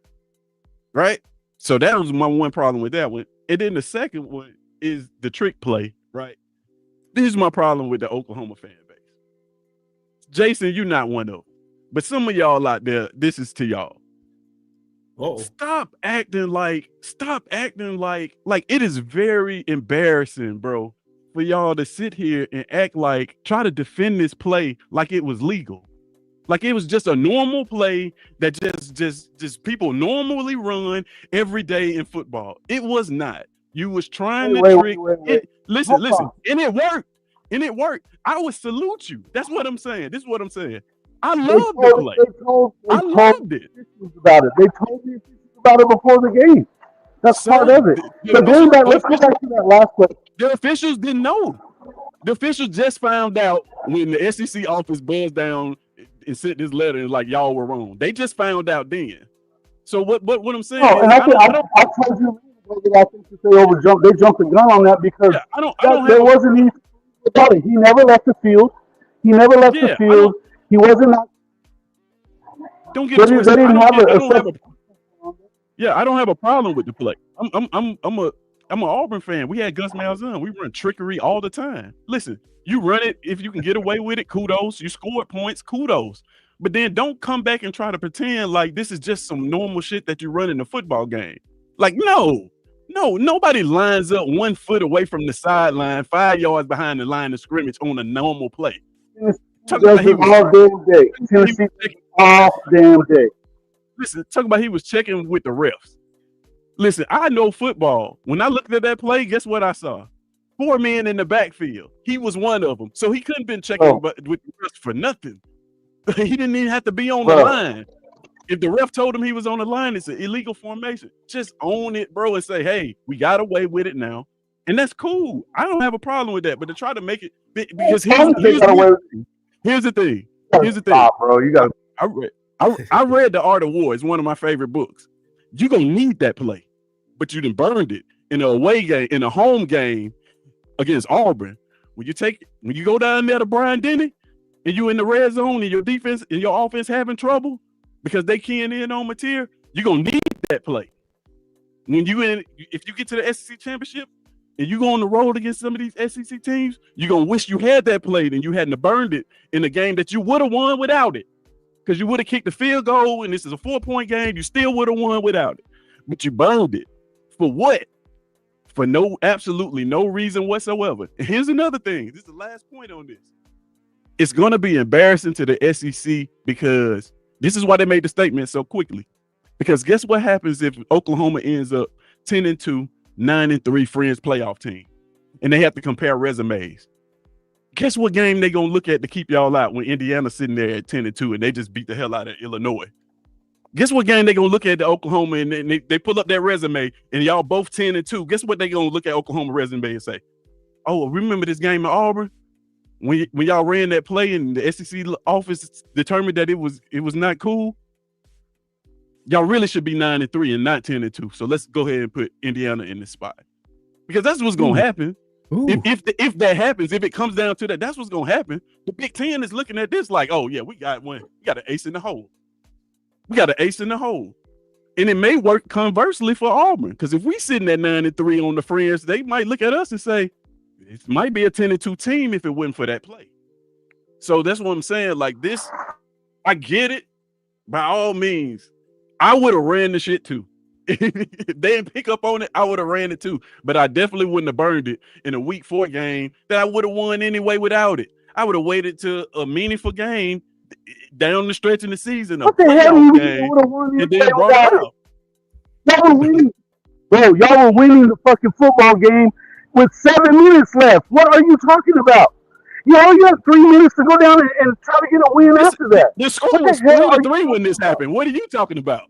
right? So that was my one problem with that one. And then the second one is the trick play, right? This is my problem with the Oklahoma fan base. Jason, you're not one of them. But some of y'all out there, this is to y'all. Uh-oh. Stop acting like it is very embarrassing, bro, for y'all to sit here and try to defend this play like it was legal. Like it was just a normal play that just people normally run every day in football. It was not. You was trying to trick. Listen, and it worked. I would salute you. That's what I'm saying. This is what I'm saying. I loved the play. I loved it. They told me about it before the game. That's part of it. So let's go back to that last question. The officials didn't know. The officials just found out when the SEC office buzzed down and sent this letter and like y'all were wrong. They just found out then. So what I'm saying? No, and I told you that I think that they jumped the gun on that because there wasn't anything about it. He never left the field. He wasn't. Don't get it twisted. I don't have a problem with the play. I'm an Auburn fan. We had Gus Malzahn. We run trickery all the time. Listen, you run it. If you can get away with it, kudos. You scored points, kudos. But then don't come back and try to pretend like this is just some normal shit that you run in a football game. Like, no, nobody lines up 1 foot away from the sideline, 5 yards behind the line of scrimmage on a normal play. All damn day. Listen, talk about he was checking with the refs. Listen, I know football. When I looked at that play, guess what I saw? 4 men in the backfield. He was one of them. So he couldn't have been checking with the refs for nothing. He didn't even have to be on the line. If the ref told him he was on the line, it's an illegal formation. Just own it, bro, and say, hey, we got away with it now. And that's cool. I don't have a problem with that. But to try to make it, because here's the thing. Stop, bro. You got. I read The Art of War. It's one of my favorite books. You're going to need that play. but you done burned it in a away game, in a home game against Auburn. When you go down there to Brian Denny and you in the red zone and your defense and your offense having trouble because they keying in on Mateer, you're gonna need that play. If you get to the SEC championship and you go on the road against some of these SEC teams, you're gonna wish you had that play and you hadn't burned it in a game that you would have won without it. Because you would have kicked the field goal and this is a 4-point game, you still would have won without it. But you burned it. For what? For absolutely no reason whatsoever. And here's another thing. This is the last point on this. It's going to be embarrassing to the SEC because this is why they made the statement so quickly. Because guess what happens if Oklahoma ends up 10-2, 9-3 Friends playoff team, and they have to compare resumes? Guess what game they gonna look at to keep y'all out when Indiana's sitting there at 10-2 and they just beat the hell out of Illinois? Guess what game they gonna look at the Oklahoma and they pull up their resume and y'all both 10-2. Guess what they gonna look at Oklahoma resume and say? Oh, remember this game at Auburn when y'all ran that play and the SEC office determined that it was not cool? Y'all really should be 9-3 and not 10-2. So let's go ahead and put Indiana in this spot because that's what's gonna happen. If that happens, if it comes down to that, that's what's gonna happen. The Big Ten is looking at this like, oh yeah, we got one. We got an ace in the hole. And it may work conversely for Auburn, because if we sitting at 9-3 on the Friends, they might look at us and say it might be a 10-2 team if it wasn't for that play. So that's what I'm saying. Like this, I get it. By all means, I would have ran the shit too. If they didn't pick up on it, I would have ran it too. But I definitely wouldn't have burned it in a week 4 game that I would have won anyway without it. I would have waited to a meaningful game down the stretch in the season. What the hell you would have won and then brought it out. Y'all were winning. Bro, y'all were winning the fucking football game with 7 minutes left. What are you talking about? You only got 3 minutes to go down and try to get a win after that. The score was 3-3 when this happened. What are you talking about?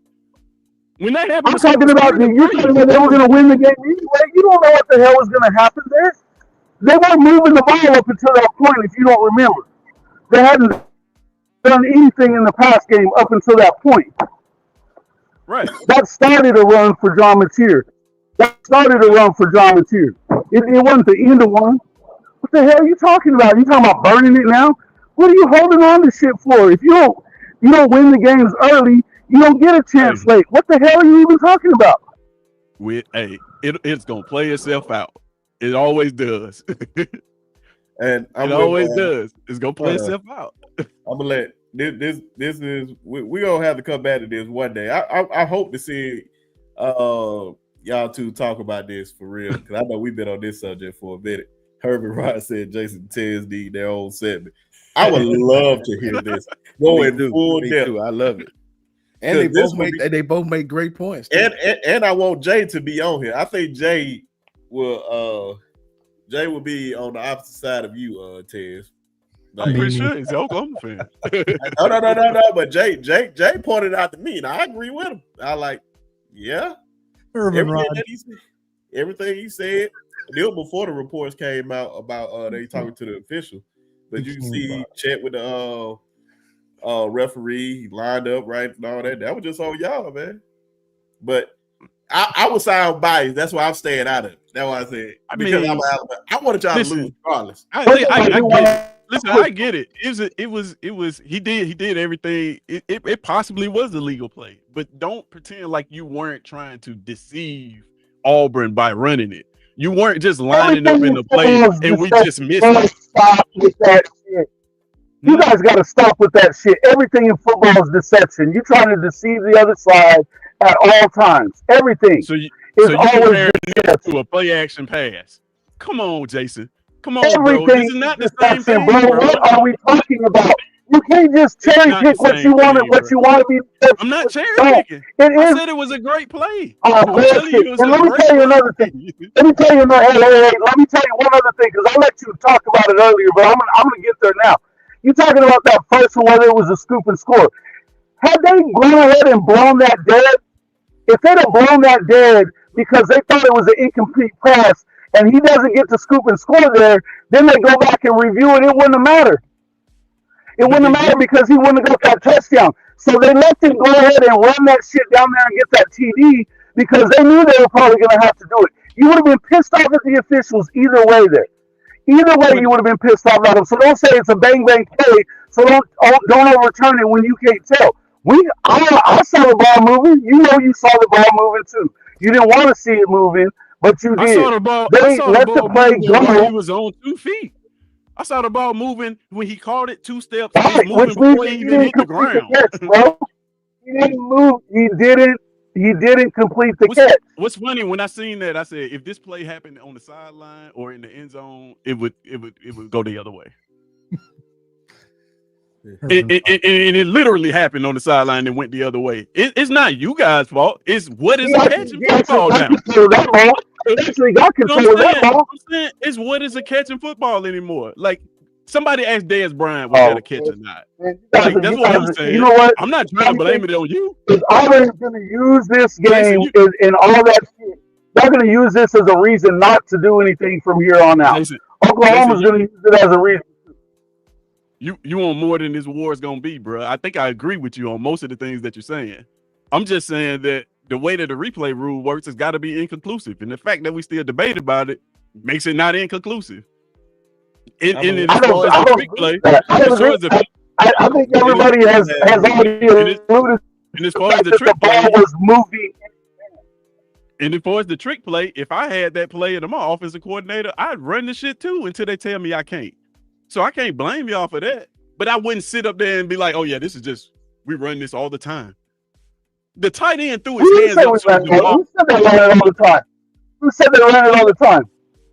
When that happened, I'm talking about you talking about they were going to win the game anyway. You don't know what the hell was going to happen there. They weren't moving the ball up until that point, if you don't remember. They hadn't done anything in the past game up until that point. Right. That started a run for John Mateer. It wasn't the end of one. What the hell are you talking about? You talking about burning it now? What are you holding on to shit for? If you don't win the games early, you don't get a chance late. What the hell are you even talking about? It's gonna play itself out. It always does. And it always does. It's gonna play itself out. I'm gonna let this is we're gonna have to come back to this one day. I hope to see y'all two talk about this for real, because I know we've been on this subject for a minute. Herbert Rod said Jason Tez need their own segment. I would love to hear this. Go in full depth. I love it. And they both make great points. And I want Jay to be on here. I think Jay will be on the opposite side of you, Tez. Like, I'm pretty sure he's an Oklahoma fan. No. But Jay pointed out to me, and I agree with him. I like, yeah. Everything he said. Still before the reports came out about they talking to the official, but you can see Chet with the referee, he lined up right and all that. That was just on y'all, man. But I would sound biased. That's why I'm staying out of it. That's why I said because I'm Alabama. I wanted y'all to lose regardless. I get it. He did everything. It possibly was a legal play, but don't pretend like you weren't trying to deceive Auburn by running it. You weren't just lining up in the play and we just missed it. Stop with that shit. You guys got to stop with that shit. Everything in football is deception. You're trying to deceive the other side at all times. Everything. So you comparing it to a play action pass. Come on, Jason. Come on, bro. This is not the same thing, bro. What are we talking about? You can't just cherry pick what you want to be. I'm not cherry picking. I said it was a great play. Let me tell you another thing. Let me tell you one other thing, because I let you talk about it earlier, but I'm gonna get there now. You talking about that first one, whether it was a scoop and score. Had they gone ahead and blown that dead, if they'd have blown that dead because they thought it was an incomplete pass and he doesn't get to scoop and score there, then they go back and review it, it wouldn't have mattered. It wouldn't have mattered because he wouldn't have got that touchdown. So they let them go ahead and run that shit down there and get that TD because they knew they were probably going to have to do it. You would have been pissed off at the officials either way there. Either way, you would have been pissed off at them. So don't say it's a bang bang play. So don't overturn it when you can't tell. I saw the ball moving. You know you saw the ball moving too. You didn't want to see it moving, but you did. I saw the ball. They let the play go. He was on 2 feet. I saw the ball moving when he caught it 2 steps. Right, moving before he even hit the ground. Catch, bro. He didn't move. He didn't complete the catch. What's funny, when I seen that, I said, if this play happened on the sideline or in the end zone, it would go the other way. And it literally happened on the sideline and went the other way. It's not you guys' fault. It's what is a catching football now. Actually got control of that ball. I'm saying it's what is a catching football anymore. Like, somebody asked Dez Bryant was that a catch or not. Like, that's what I'm saying. You know what? I'm not trying to blame it on you. Because Auburn's going to use this game and all that shit. They're going to use this as a reason not to do anything from here on out. Oklahoma's going to use it as a reason. You want more than this war is going to be, bro. I think I agree with you on most of the things that you're saying. I'm just saying that the way that the replay rule works has got to be inconclusive. And the fact that we still debate about it makes it not inconclusive. I think everybody has already alluded. And as far as the trick play was moving. And as far as the trick play, if I had that play and I'm my offensive coordinator, I'd run the shit too until they tell me I can't. So I can't blame y'all for that. But I wouldn't sit up there and be like, oh yeah, this is just, we run this all the time. The tight end threw his hands up. Who said they run it all the time? Who said they run it all the time?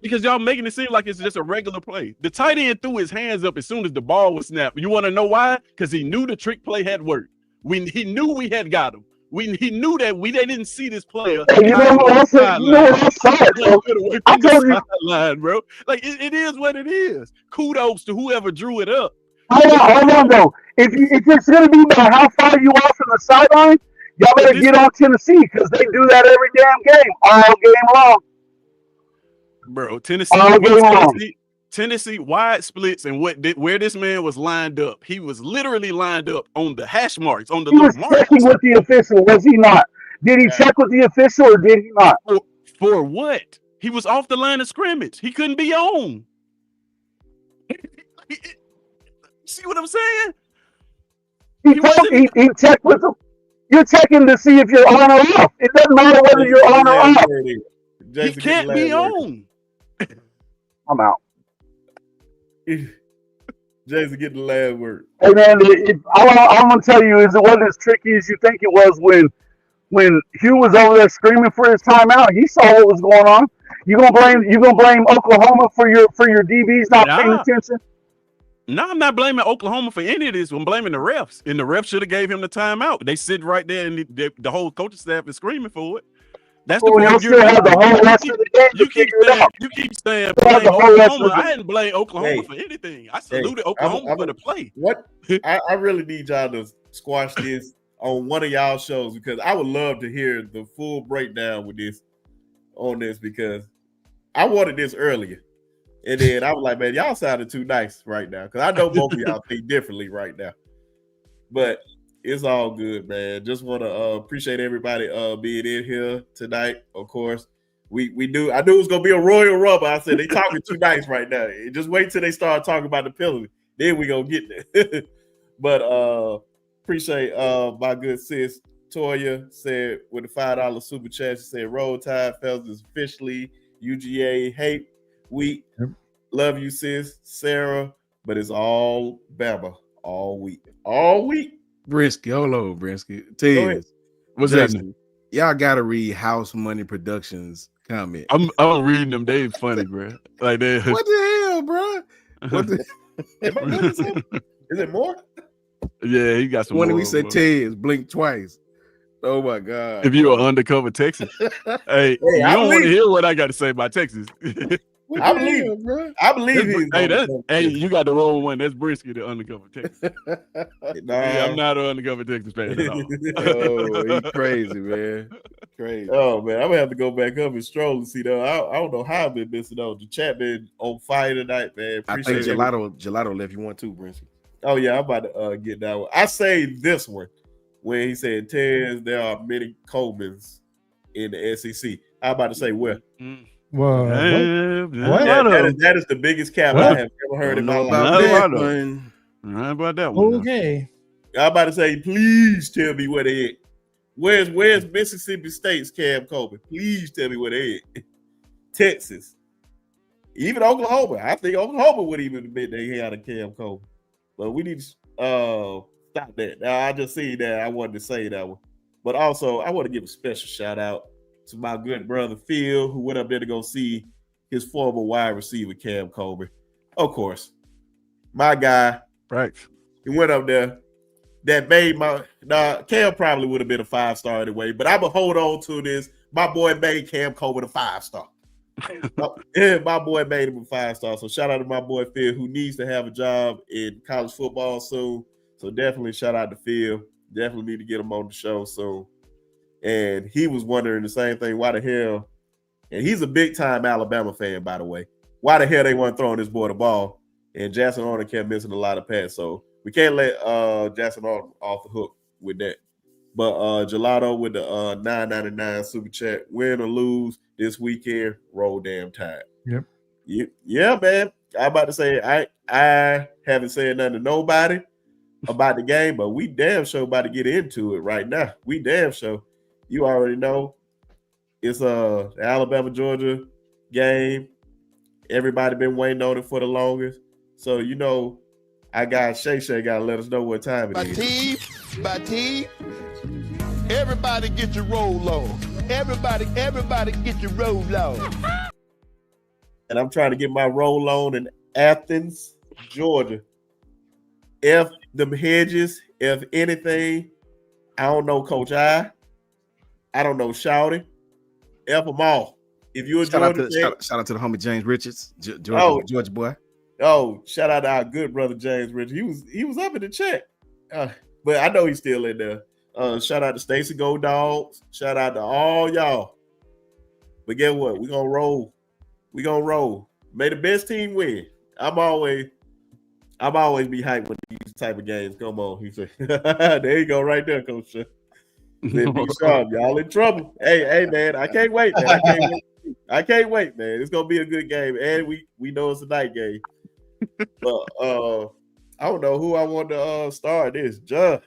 Because y'all making it seem like it's just a regular play. The tight end threw his hands up as soon as the ball was snapped. You want to know why? Because he knew the trick play had worked. He knew we had got him. He knew that they didn't see this player. Hey, you know what I said? You know what I said, bro? I told you, bro. Like it is what it is. Kudos to whoever drew it up. Hold on, though. If it's gonna be about how far you are from the sideline, y'all better get on Tennessee because they do that every damn game, all game long. Bro, Tennessee wide splits and where this man was lined up. He was literally lined up on the hash marks, on the little marks. He was checking with the official, was he not? Did he check with the official or did he not? For what? He was off the line of scrimmage. He couldn't be on. See what I'm saying? He checked with them. You're checking to see if you're on or off. It doesn't matter whether you're on or off. He can't be on. I'm out. Jason, get the last word. Hey man, I'm gonna tell you is it wasn't as tricky as you think it was when Hugh was over there screaming for his timeout. He saw what was going on. You gonna blame Oklahoma for your DBs not paying attention? No, I'm not blaming Oklahoma for any of this. I'm blaming the refs, and the refs should have gave him the timeout. They sit right there, and the whole coaching staff is screaming for it. That's the point. You keep saying blame Oklahoma. I didn't blame Oklahoma for anything. I saluted Oklahoma for the play. What I really need y'all to squash this on one of y'all shows because I would love to hear the full breakdown with this on this because I wanted this earlier. And then I was like, man, y'all sounded too nice right now. Because I know both of y'all think differently right now. But it's all good, man. Just want to appreciate everybody being in here tonight. Of course, we knew I knew it was gonna be a Royal Rumble. I said they talking too nice right now. Just wait till they start talking about the penalty, then we gonna get there. But appreciate my good sis Toya said with the $5 super chat. She said, "Roll Tide fellas is officially UGA hate week. Yep. Love you, sis Sarah, but it's all Bama all week, all week." Brinsky, hold on, Brinsky. Tez, what's that? Y'all gotta read House Money Productions comment. I'm reading them. They funny, bro. Like they. What the hell, bro? What the? Is it more? Yeah, he got some. When we said Tez, blink twice. Oh my God! If you're an undercover Texas, hey, you don't want to hear what I got to say about Texas. I believe, bro. I believe hey, you got the wrong one. That's Brinsky, the undercover Texas. Yeah, I'm not an undercover Texas fan at all. Oh, he's crazy, man. Crazy. Oh man, I'm gonna have to go back up and stroll and see though. I don't know how I've been missing out. The chat been on fire tonight, man. Appreciate I think Gelato left you one too, Brinsky. Oh yeah, I'm about to get that one. I say this one when he said, "Tez, there are many Colemans in the SEC. I'm about to say where. Well, that is the biggest cap I have ever heard in my life. Not about that one. Okay. I'm about to say, please tell me where they at. Where's Mississippi State's Cam Coleman? Please tell me where they at. Texas. Even Oklahoma. I think Oklahoma would even admit they had a Cam Coleman. But we need to stop that. Now, I just see that. I wanted to say that one. But also, I want to give a special shout out to my good brother Phil, who went up there to go see his former wide receiver, Cam Coleman. Of course, my guy. Right. He went up there. That made Cam probably would have been a 5-star anyway, but I'm going to hold on to this. My boy made Cam Coleman a 5-star. My boy made him a 5-star. So shout out to my boy Phil, who needs to have a job in college football soon. So definitely shout out to Phil. Definitely need to get him on the show soon. And he was wondering the same thing. Why the hell? And he's a big-time Alabama fan, by the way. Why the hell they weren't throwing this boy the ball? And Jackson Arnold kept missing a lot of passes. So we can't let Jackson Arnold off the hook with that. But Gelato with the $9.99 super chat. Win or lose this weekend, roll damn tide. Yep. Yeah, man. I'm about to say I haven't said nothing to nobody about the game, but we damn sure about to get into it right now. We damn sure. You already know it's the Alabama-Georgia game. Everybody been waiting on it for the longest. So, you know, I got Shay got to let us know what time it is. Bateem, everybody get your roll on. Everybody get your roll on. And I'm trying to get my roll on in Athens, Georgia. If them hedges, if anything, I don't know Coach I don't know Shouty. F them all. If you're a shout Georgia out to the homie James Richards, Georgia boy. Oh, shout out to our good brother James Richards. He was up in the chat. But I know he's still in there. Shout out to Stacy Go Dogs. Shout out to all y'all. But guess what? We're gonna roll. May the best team win. I'm always be hyped when these type of games come on. He said, there you go, right there, Coach. Y'all in trouble. Hey, man, I can't wait, man. I can't wait, man. It's gonna be a good game, and we know it's a night game. But I don't know who I want to start this. John,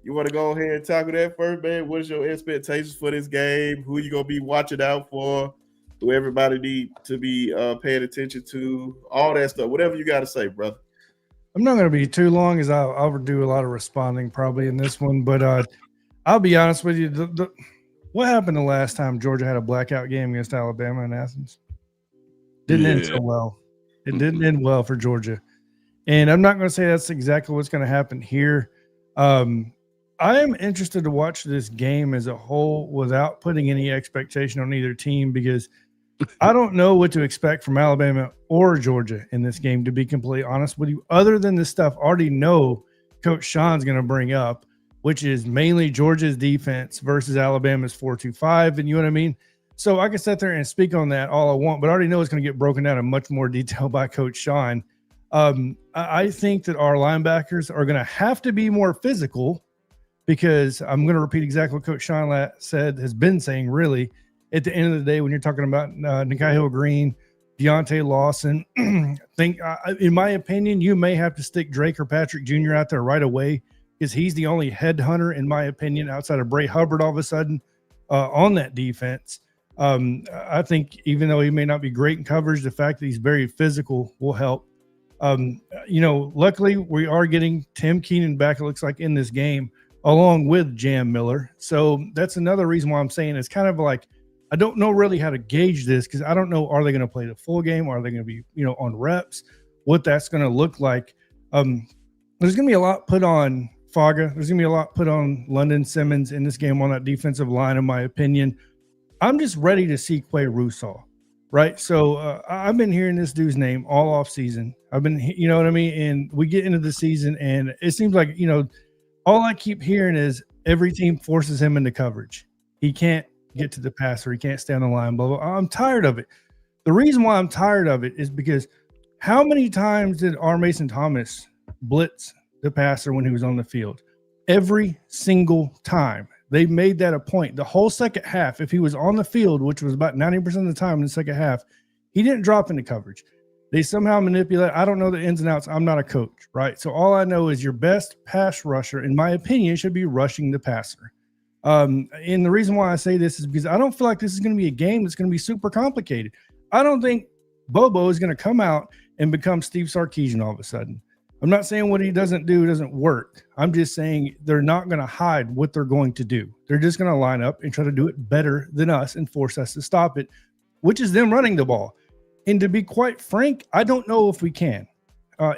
you want to go ahead and tackle that first, man? What is your expectations for this game? Who you gonna be watching out for? Who everybody need to be paying attention to? All that stuff. Whatever you got to say, brother. I'm not going to be too long, as I'll do a lot of responding probably in this one. But I'll be honest with you. What happened the last time Georgia had a blackout game against Alabama in Athens? Didn't end so well. It didn't end well for Georgia. And I'm not going to say that's exactly what's going to happen here. I am interested to watch this game as a whole without putting any expectation on either team, because I don't know what to expect from Alabama or Georgia in this game, to be completely honest with you, other than the stuff I already know Coach Shawn's going to bring up, which is mainly Georgia's defense versus Alabama's 4-2-5. And you know what I mean? So I can sit there and speak on that all I want, but I already know it's going to get broken down in much more detail by Coach Shawn. I think that our linebackers are going to have to be more physical, because I'm going to repeat exactly what Coach Shawn has been saying, really. At the end of the day, when you're talking about Nikhai Hill-Green, Deontay Lawson, in my opinion, you may have to stick Drake or Patrick Jr. out there right away, because he's the only headhunter, in my opinion, outside of Bray Hubbard all of a sudden on that defense. I think even though he may not be great in coverage, the fact that he's very physical will help. Luckily, we are getting Tim Keenan back, it looks like, in this game, along with Jam Miller. So that's another reason why I'm saying it's kind of like, I don't know really how to gauge this, because I don't know, are they going to play the full game? Are they going to be, on reps? What that's going to look like? There's going to be a lot put on Faga. There's going to be a lot put on London Simmons in this game on that defensive line, in my opinion. I'm just ready to see Quay Russaw, right? So I've been hearing this dude's name all off season. I've been, you know what I mean? And we get into the season, and it seems like, all I keep hearing is every team forces him into coverage. He can't get to the passer. He can't stay on the line, blah, blah. I'm tired of it. The reason why I'm tired of it is because how many times did R. Mason Thomas blitz the passer when he was on the field? Every single time. They made that a point. The whole second half, if he was on the field, which was about 90% of the time in the second half, he didn't drop into coverage. They somehow manipulate. I don't know the ins and outs. I'm not a coach, right? So all I know is your best pass rusher, in my opinion, should be rushing the passer. And the reason why I say this is because I don't feel like this is going to be a game that's going to be super complicated. I don't think Bobo is going to come out and become Steve Sarkisian all of a sudden. I'm not saying what he doesn't do doesn't work. I'm just saying they're not going to hide what they're going to do. They're just going to line up and try to do it better than us and force us to stop it, which is them running the ball. And to be quite frank, I don't know if we can.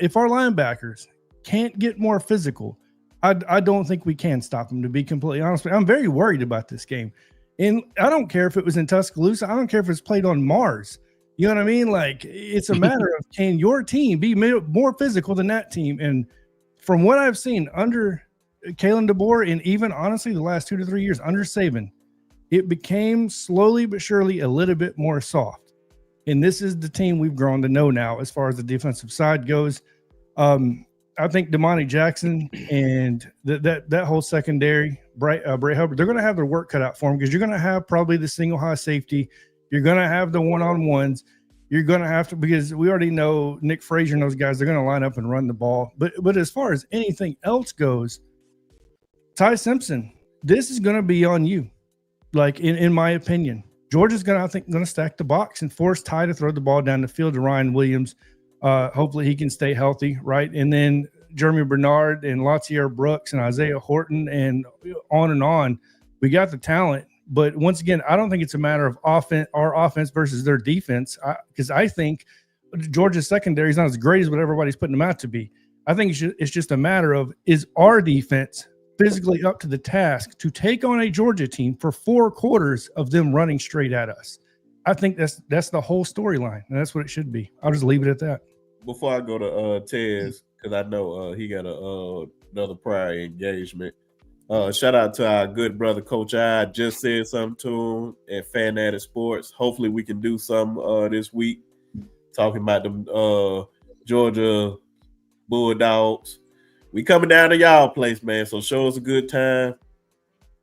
If our linebackers can't get more physical, I don't think we can stop them, to be completely honest. I'm very worried about this game. And I don't care if it was in Tuscaloosa. I don't care if it's played on Mars. You know what I mean? Like, it's a matter of, can your team be more physical than that team? And from what I've seen under Kalen DeBoer, and even honestly the last 2 to 3 years under Saban, it became slowly but surely a little bit more soft. And this is the team we've grown to know now as far as the defensive side goes. I think Damani Jackson and that whole secondary, Bray Hubbard, they're going to have their work cut out for them, because you're going to have probably the single high safety. You're going to have the one-on-ones. You're going to have to, because we already know Nick Frazier and those guys, they're going to line up and run the ball. But as far as anything else goes, Ty Simpson, this is going to be on you. Like, in my opinion, Georgia's going to stack the box and force Ty to throw the ball down the field to Ryan Williams. Hopefully he can stay healthy, right? And then Jeremy Bernard and Latier Brooks and Isaiah Horton and on. We got the talent. But once again, I don't think it's a matter of our offense versus their defense, because I think Georgia's secondary is not as great as what everybody's putting them out to be. I think it's just a matter of, is our defense physically up to the task to take on a Georgia team for 4 quarters of them running straight at us? I think that's the whole storyline, and that's what it should be. I'll just leave it at that. Before I go to Tez, because I know he got another prior engagement. Shout out to our good brother, Coach I just said something to him at Fanatic Sports. Hopefully we can do some this week, talking about the Georgia Bulldogs. We coming down to y'all place, man, so show us a good time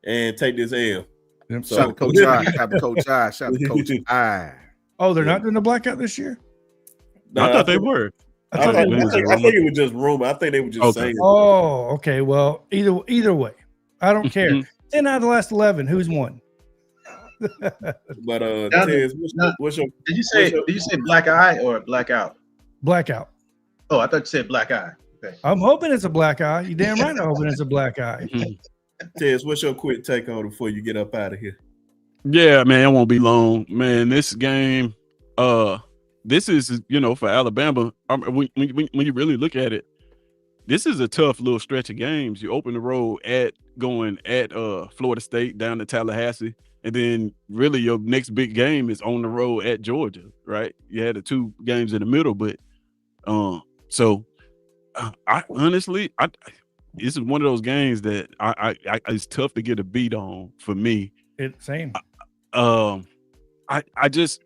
and take this L. Yep. So, shout out to Coach I. Shout out to Coach I. Shout out to Coach I. Oh, they're not doing the blackout this year? No, I thought they were. I think it was just rumor. I think they were just saying. Oh, okay. Well, either way, I don't care. 10 out of the last 11. Who's won? But Tez, what's your? Did you say black eye or blackout? Blackout. Oh, I thought you said black eye. Okay. I'm hoping it's a black eye. You damn right. I'm hoping it's a black eye. Tez, what's your quick take on it before you get up out of here? Yeah, man, it won't be long, man. This game, this is, for Alabama. When you really look at it, this is a tough little stretch of games. You open the road going at Florida State down to Tallahassee, and then really your next big game is on the road at Georgia, right? You had the 2 games in the middle, but so I honestly, this is one of those games that I it's tough to get a beat on for me. Same. I just,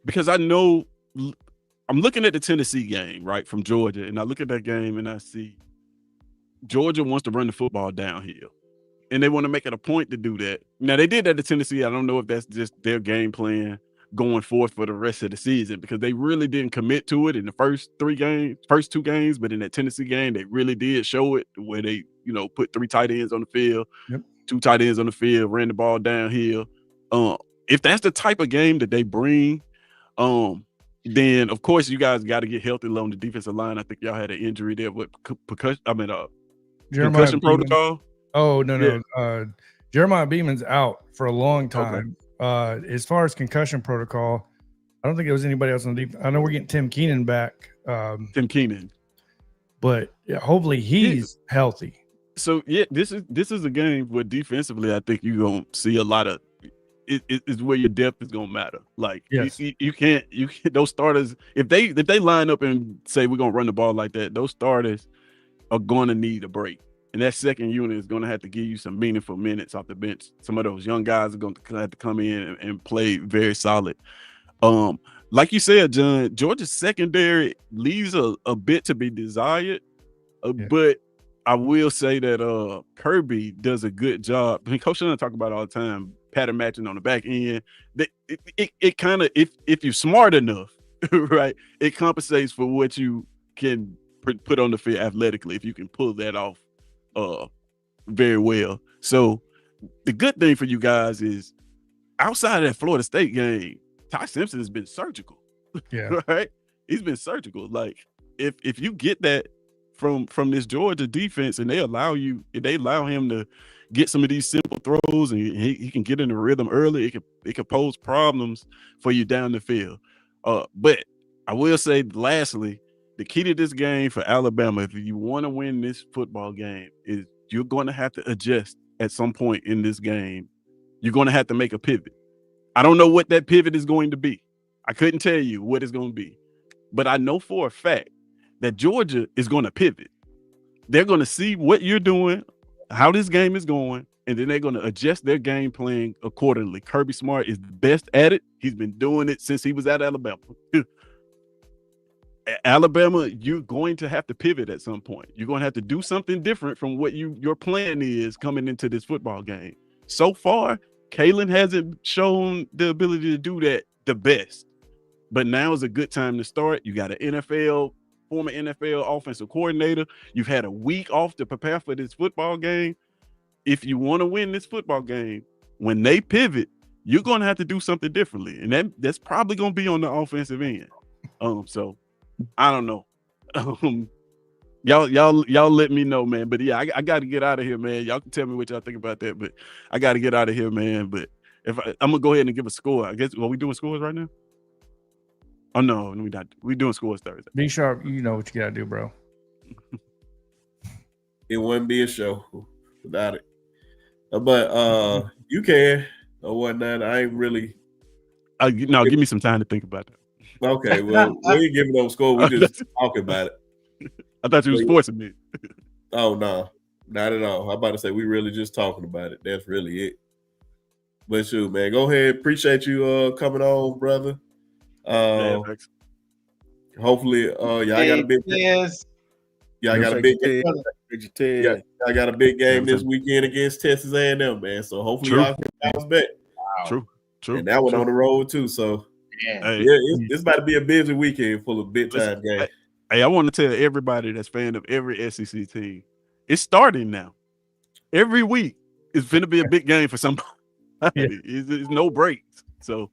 because I know I'm looking at the Tennessee game, right, from Georgia, and I look at that game and I see Georgia wants to run the football downhill, and they want to make it a point to do that. Now, they did that to Tennessee. I don't know if that's just their game plan going forth for the rest of the season, because they really didn't commit to it in the first 2 games, but in that Tennessee game, they really did show it, where they, put 3 tight ends on the field, 2 tight ends on the field, ran the ball downhill. If that's the type of game that they bring, then of course you guys got to get healthy along the defensive line. I think y'all had an injury there with concussion protocol. Oh, no. Jeremiah Beeman's out for a long time. Okay. As far as concussion protocol, I don't think there was anybody else on the defense. I know we're getting Tim Keenan back. But yeah, hopefully he's healthy. So yeah, this is a game where defensively, I think you're gonna see a lot of. It's where your depth is gonna matter. Like, yes. you can't those starters, if they line up and say we're gonna run the ball like that, those starters are gonna need a break. And that second unit is going to have to give you some meaningful minutes off the bench. Some of those young guys are going to have to come in and play very solid. Like you said, John, Georgia's secondary leaves a bit to be desired, but I will say that Kirby does a good job. I mean, Coach Shawn talk about it all the time, pattern matching on the back end. It kind of, if you're smart enough, right, it compensates for what you can put on the field athletically if you can pull that off very well. So the good thing for you guys is outside of that Florida State game, Ty Simpson has been surgical. Yeah. Right? He's been surgical. Like if you get that from this Georgia defense and they allow him to get some of these simple throws and he can get in the rhythm early, it could pose problems for you down the field. But I will say lastly, the key to this game for Alabama, if you want to win this football game, is you're going to have to adjust at some point in this game. You're going to have to make a pivot. I don't know what that pivot is going to be. I couldn't tell you what it's going to be. But I know for a fact that Georgia is going to pivot. They're going to see what you're doing, how this game is going, and then they're going to adjust their game plan accordingly. Kirby Smart is the best at it. He's been doing it since he was at Alabama. Alabama, you're going to have to pivot at some point. You're going to have to do something different from what your plan is coming into this football game. So far, Kalen hasn't shown the ability to do that the best. But now is a good time to start. You got an former NFL offensive coordinator. You've had a week off to prepare for this football game. If you want to win this football game, when they pivot, you're going to have to do something differently. And that's probably going to be on the offensive end. So I don't know. Y'all let me know, man. But yeah, I got to get out of here, man. Y'all can tell me what y'all think about that, but I got to get out of here, man. But I'm going to go ahead and give a score. I guess, are we doing scores right now? Oh, no, we're not. We're doing scores Thursday. Be sharp. You know what you got to do, bro. It wouldn't be a show without it. But you can or whatnot. I ain't really. No, give me some time to think about that. Okay, well, we ain't giving no score. We just talking about it. I thought you was forcing me. Oh, no, not at all. I'm about to say we really just talking about it. That's really it. But shoot, man, go ahead. Appreciate you coming on, brother. Hopefully, y'all got a big game. Y'all got a big game. I got a big game this weekend against Texas A&M, man. So hopefully y'all can bounce back. Wow. True. And that one on the road too. So it's about to be a busy weekend full of big time games. Hey, I want to tell everybody that's fan of every SEC team, it's starting now. Every week it's going to be a big game for somebody. It's no breaks. So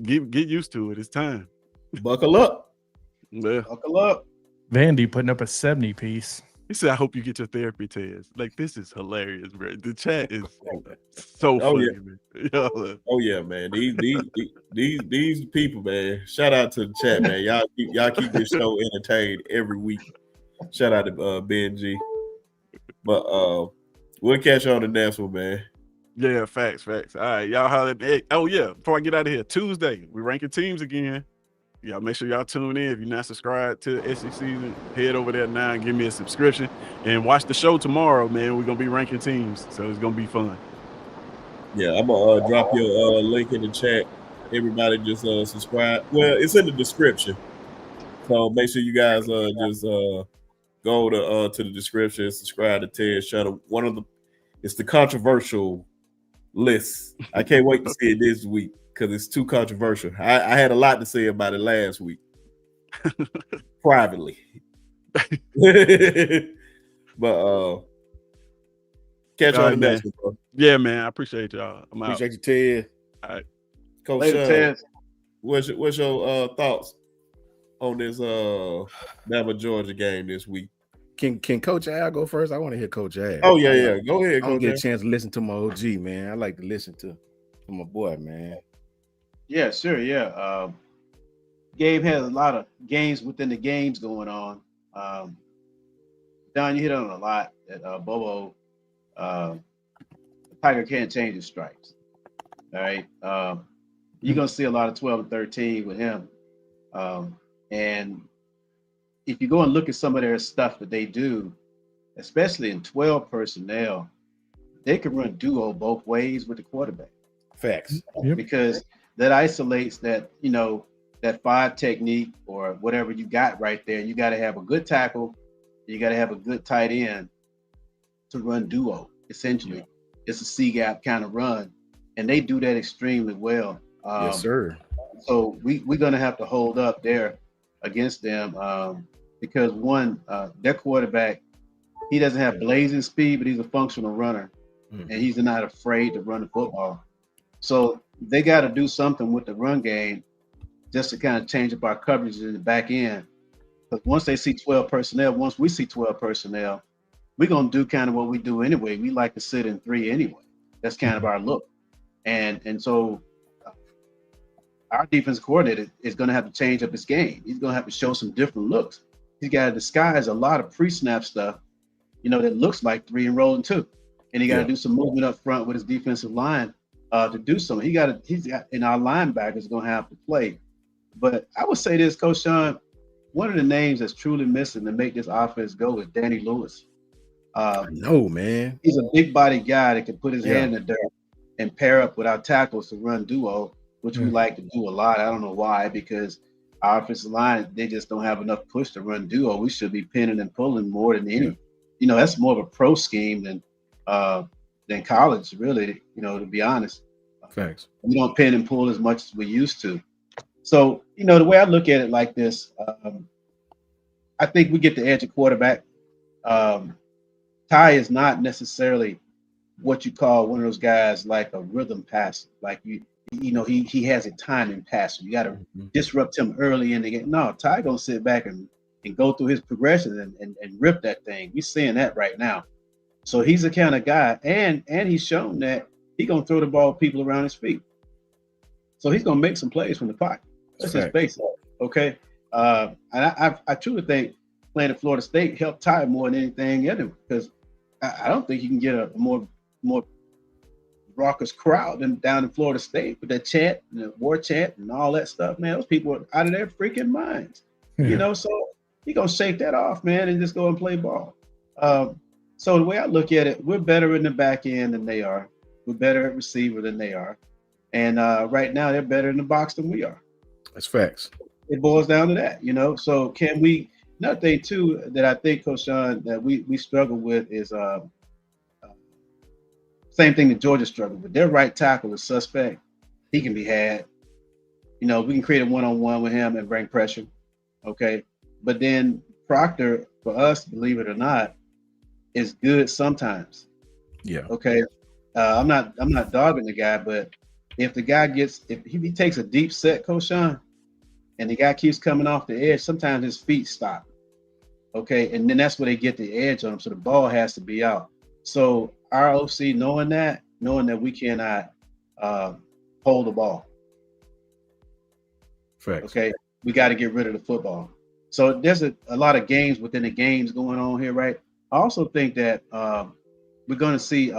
get used to it. It's time. Buckle up. Yeah. Buckle up. Vandy putting up a 70 piece. He said, I hope you get your therapy test. Like, this is hilarious, bro. The chat is so funny, man. Oh yeah, man. These people, man. Shout out to the chat, man. Y'all keep this show entertained every week. Shout out to Benji. But we'll catch you on the next one, man. Yeah, facts. All right, y'all holler. Hey, oh yeah, before I get out of here, Tuesday, we're ranking teams again. Y'all make sure y'all tune in. If you're not subscribed to SEC season, head over there now and give me a subscription and watch the show tomorrow, man. We're gonna be ranking teams, so it's gonna be fun. Yeah, I'm gonna drop your link in the chat. Everybody just subscribe. Well, it's in the description, so make sure you guys just go to the description and subscribe to Tez Channel. It's the controversial list. I can't wait to see it this week because it's too controversial. I had a lot to say about it last week, privately. But catch you on the next one, bro. Yeah, man. I appreciate y'all. Appreciate you, Ted. All right. Coach Later, Ted. What's your thoughts on this Bama Georgia game this week? Can Coach Al go first? I want to hear Coach Al. Oh yeah. Go ahead, Coach. I don't get a chance to listen to my OG, man. I like to listen to my boy, man. Yeah, sure. Yeah. Gabe has a lot of games within the games going on. Don, you hit on a lot that Bobo, the Tiger can't change his stripes. All right. You're going to see a lot of 12 and 13 with him. And if you go and look at some of their stuff that they do, especially in 12 personnel, they can run duo both ways with the quarterback. Facts. Because that isolates that, that 5 technique or whatever you got right there. You got to have a good tackle. You got to have a good tight end to run duo. Essentially, it's a C gap kind of run, and they do that extremely well. Yes, sir. So we're gonna have to hold up there against them because one, their quarterback, he doesn't have blazing speed, but he's a functional runner, and he's not afraid to run the football. So they got to do something with the run game just to kind of change up our coverage in the back end. But once they see 12 personnel, once we see 12 personnel, we're going to do kind of what we do anyway. We like to sit in 3 anyway. That's kind of our look. And so our defense coordinator is going to have to change up his game. He's going to have to show some different looks. He's got to disguise a lot of pre-snap stuff, that looks like 3 and rolling 2. And he got to do some movement up front with his defensive line to do something. And our linebackers going to have to play. But I would say this, Coach Shawn, one of the names that's truly missing to make this offense go is Danny Lewis. I know, man. He's a big body guy that can put his hand in the dirt and pair up with our tackles to run duo, which we like to do a lot. I don't know why, because our offensive line, they just don't have enough push to run duo. We should be pinning and pulling more than any. That's more of a pro scheme than college, really, to be honest. Facts. We don't pin and pull as much as we used to. So, the way I look at it like this, I think we get the edge of quarterback. Ty is not necessarily what you call one of those guys like a rhythm passer. Like he has a timing passer. You got to disrupt him early in the game. No, Ty gonna sit back and go through his progression and rip that thing. We're seeing that right now. So he's the kind of guy, and he's shown that he's gonna throw the ball people around his feet. So he's gonna make some plays from the pocket. That's just basic. Okay. And I truly think playing at Florida State helped Ty more than anything other, because I don't think you can get a more raucous crowd than down in Florida State with that chant and the war chant and all that stuff, man. Those people are out of their freaking minds. So he gonna shake that off, man, and just go and play ball. So the way I look at it, we're better in the back end than they are. We're better at receiver than they are. And right now they're better in the box than we are. That's facts. It boils down to that, So can we? Another thing too that I think, Coach Shawn, that we struggle with is same thing that Georgia struggled with. Their right tackle is suspect. He can be had. We can create a one-on-one with him and bring pressure. Okay, but then Proctor, for us, believe it or not, is good sometimes. Yeah. Okay. I'm not dogging the guy, but if he takes a deep set, Coach Shawn, and the guy keeps coming off the edge, sometimes his feet stop. Okay, and then that's where they get the edge on him. So the ball has to be out. So our OC, knowing that we cannot hold the ball. Facts. Okay, we got to get rid of the football. So there's a lot of games within the games going on here, right? I also think that we're going to see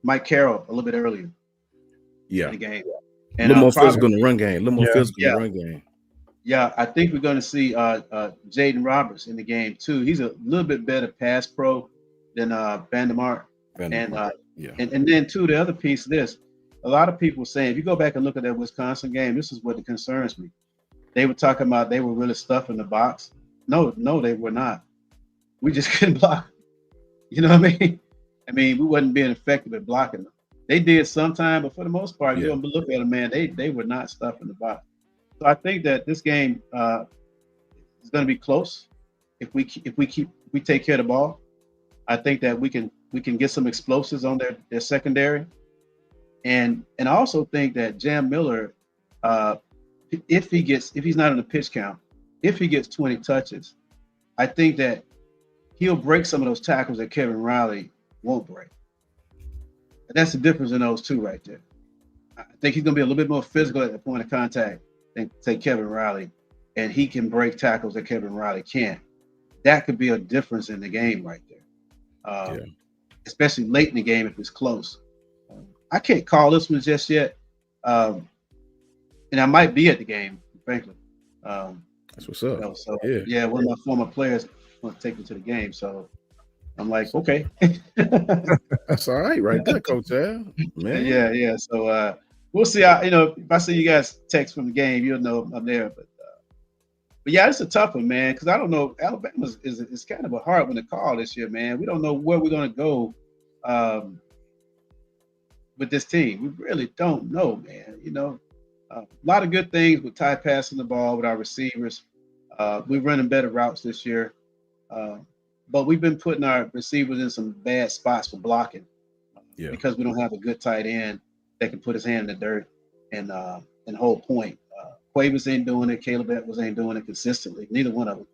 Mike Carroll a little bit earlier. Yeah. In the game. And a little more physical in the run game. A little more physical in the run game. Yeah, I think we're going to see Jaden Roberts in the game too. He's a little bit better pass pro than Vandermark. And then too, the other piece of this, a lot of people saying, if you go back and look at that Wisconsin game, this is what concerns me. They were talking about they were really stuffing the box. No, they were not. We just couldn't block. You know what I mean? We wasn't being effective at blocking them. They did sometime, but for the most part, you don't look at them, man. They were not stuffing the box. So I think that this game is going to be close if we take care of the ball. I think that we can get some explosives on their secondary, and I also think that Jam Miller, if he's not in the pitch count, if he gets 20 touches, I think that he'll break some of those tackles that Kevin Riley won't break. And that's the difference in those two right there. I think he's going to be a little bit more physical at the point of contact than, say, Kevin Riley, and he can break tackles that Kevin Riley can't. That could be a difference in the game right there, especially late in the game if it's close. I can't call this one just yet, and I might be at the game, frankly. That's what's up. One of my former players want to take me to the game, so I'm like, okay. That's all right there, Coach Al. Man. Yeah. So we'll see how, if I see you guys text from the game, you'll know I'm there. But But yeah, it's a tough one, man, because I don't know. Alabama is kind of a hard one to call this year, man. We don't know where we're going to go with this team. We really don't know, man. You know, a lot of good things with Ty passing the ball with our receivers. We're running better routes this year, but we've been putting our receivers in some bad spots for blocking because we don't have a good tight end that can put his hand in the dirt and hold point. Cuevas ain't doing it. Caleb Edwards ain't doing it consistently. Neither one of them.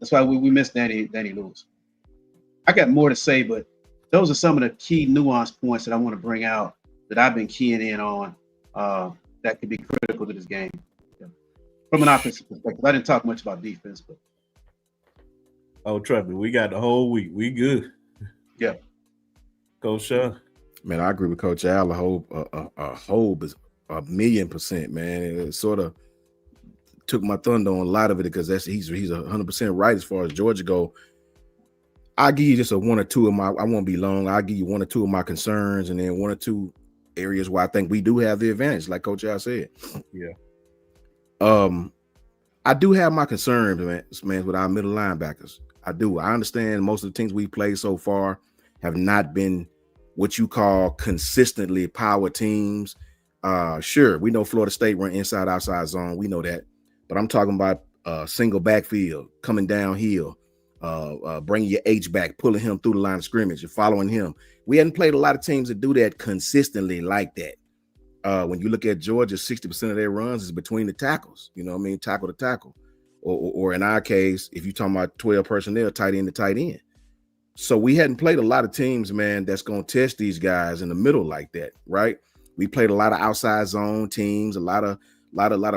That's why we miss Danny Lewis. I got more to say, but those are some of the key nuance points that I want to bring out that I've been keying in on that could be critical to this game. From an offensive perspective, I didn't talk much about defense, but trust me, we got the whole week. We good. Yeah, Coach Shawn. Man, I agree with Coach Al. A whole is 1,000,000%, man. It sort of took my thunder on a lot of it because he's 100% right as far as Georgia go. I'll give you just one or two of my. I won't be long. I'll give you one or two of my concerns, and then one or two areas where I think we do have the advantage, like Coach Al said. Yeah. I do have my concerns, man, with our middle linebackers. I do. I understand most of the teams we played so far have not been what you call consistently power teams. Sure, we know Florida State run inside outside zone. We know that, but I'm talking about single backfield, coming downhill, bringing your H back, pulling him through the line of scrimmage, and following him. We hadn't played a lot of teams that do that consistently like that. When you look at Georgia, 60% of their runs is between the tackles. You know what I mean? Tackle to tackle. Or in our case, if you're talking about 12 personnel, tight end to tight end. So we hadn't played a lot of teams, man, that's going to test these guys in the middle like that, right? We played a lot of outside zone teams, a lot of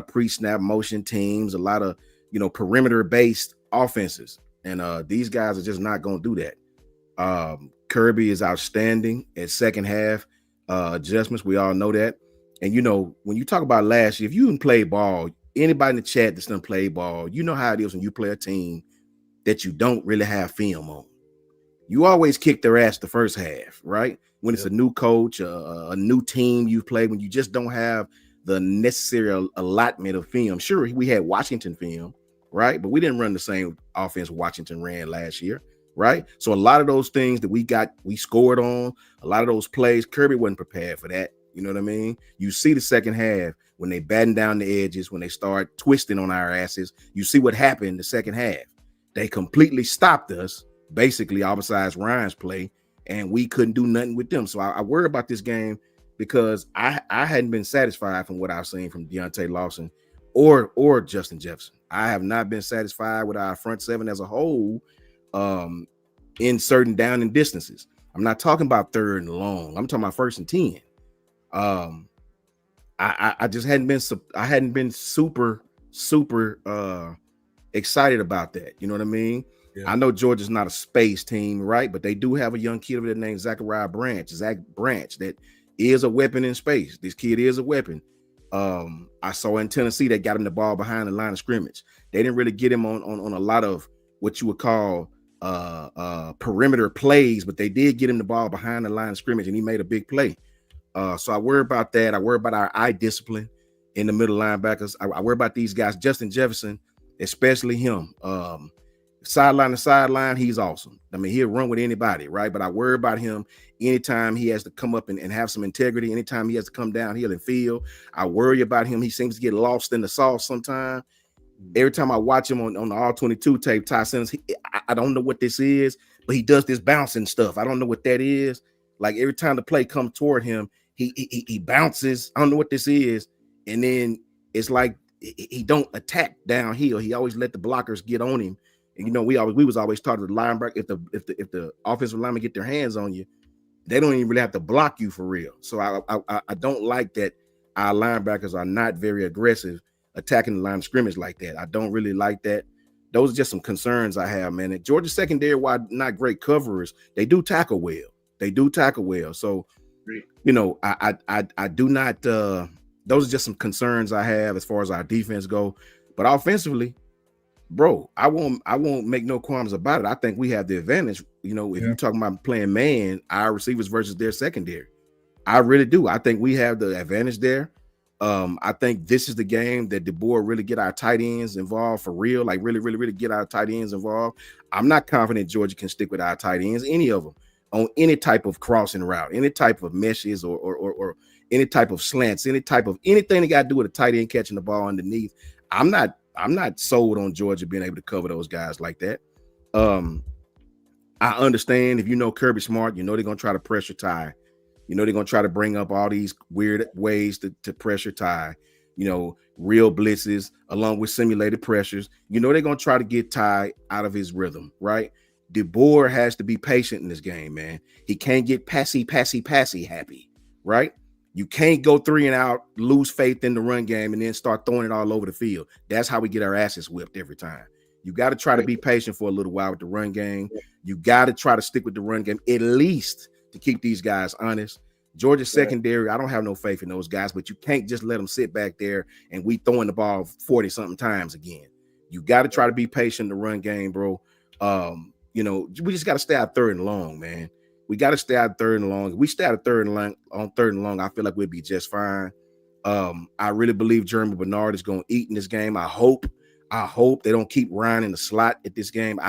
pre-snap motion teams, a lot of, perimeter-based offenses. And these guys are just not going to do that. Kirby is outstanding at second half adjustments. We all know that. And, when you talk about last year, if you didn't play ball, anybody in the chat that's done play ball, you know how it is when you play a team that you don't really have film on. You always kick their ass the first half, right? When it's a new coach, a new team you play, when you just don't have the necessary allotment of film. Sure, we had Washington film, right? But we didn't run the same offense Washington ran last year, right? So a lot of those things that we scored on, a lot of those plays, Kirby wasn't prepared for that. You know what I mean? You see the second half when they batten down the edges, when they start twisting on our asses, you see what happened in the second half. They completely stopped us, basically, all besides Ryan's play, and we couldn't do nothing with them. So I worry about this game because I hadn't been satisfied from what I've seen from Deontay Lawson or Justin Jefferson. I have not been satisfied with our front seven as a whole in certain down and distances. I'm not talking about third and long. I'm talking about first and 10. I just hadn't been super excited about that. You know what I mean? Yeah. I know Georgia's not a space team, right? But they do have a young kid over there named Zach Branch, that is a weapon in space. This kid is a weapon. I saw in Tennessee they got him the ball behind the line of scrimmage. They didn't really get him on a lot of what you would call perimeter plays, but they did get him the ball behind the line of scrimmage, and he made a big play. So I worry about that. I worry about our eye discipline in the middle linebackers. I worry about these guys, Justin Jefferson, especially him. Sideline to sideline, he's awesome. I mean, he'll run with anybody, right? But I worry about him anytime he has to come up and have some integrity, anytime he has to come downhill and field. I worry about him. He seems to get lost in the sauce sometimes. Every time I watch him on the All-22 tape, Ty Simmons, I don't know what this is, but he does this bouncing stuff. I don't know what that is. Like every time the play comes toward him, he bounces. I don't know what this is. And then it's like he don't attack downhill. He always let the blockers get on him. And we was always taught the linebacker, if the offensive linemen get their hands on you, they don't even really have to block you for real. So I don't like that our linebackers are not very aggressive attacking the line of scrimmage like that. I don't really like that. Those are just some concerns I have, man. And Georgia secondary, while not great coverers, they do tackle well. So, I do not. Those are just some concerns I have as far as our defense go. But offensively, bro, I won't make no qualms about it. I think we have the advantage. If you're talking about playing man, our receivers versus their secondary, I really do. I think we have the advantage there. I think this is the game that DeBoer really get our tight ends involved for real, like really get our tight ends involved. I'm not confident Georgia can stick with our tight ends, any of them, on any type of crossing route, any type of meshes or any type of slants, anything that got to do with a tight end catching the ball underneath. I'm not sold on Georgia being able to cover those guys like that. I understand if you know Kirby Smart, you know they're gonna try to pressure Ty. You know they're gonna try to bring up all these weird ways to pressure Ty. You know, real blitzes along with simulated pressures. You know they're gonna try to get Ty out of his rhythm, right? DeBoer has to be patient in this game, man. He can't get passy happy, right? You can't go 3 and out, lose faith in the run game, and then start throwing it all over the field. That's how we get our asses whipped every time. You got to try to be patient for a little while with the run game. You got to try to stick with the run game, at least to keep these guys honest. Georgia's secondary, I don't have no faith in those guys, but you can't just let them sit back there and we throwing the ball 40-something times again. You got to try to be patient in the run game, bro. You know, we just got to stay out 3rd and long, man. We got to stay out 3rd and long. If we stay out 3rd and long, I feel like we'll be just fine. I really believe Jeremy Bernard is going to eat in this game. I hope they don't keep Ryan in the slot at this game.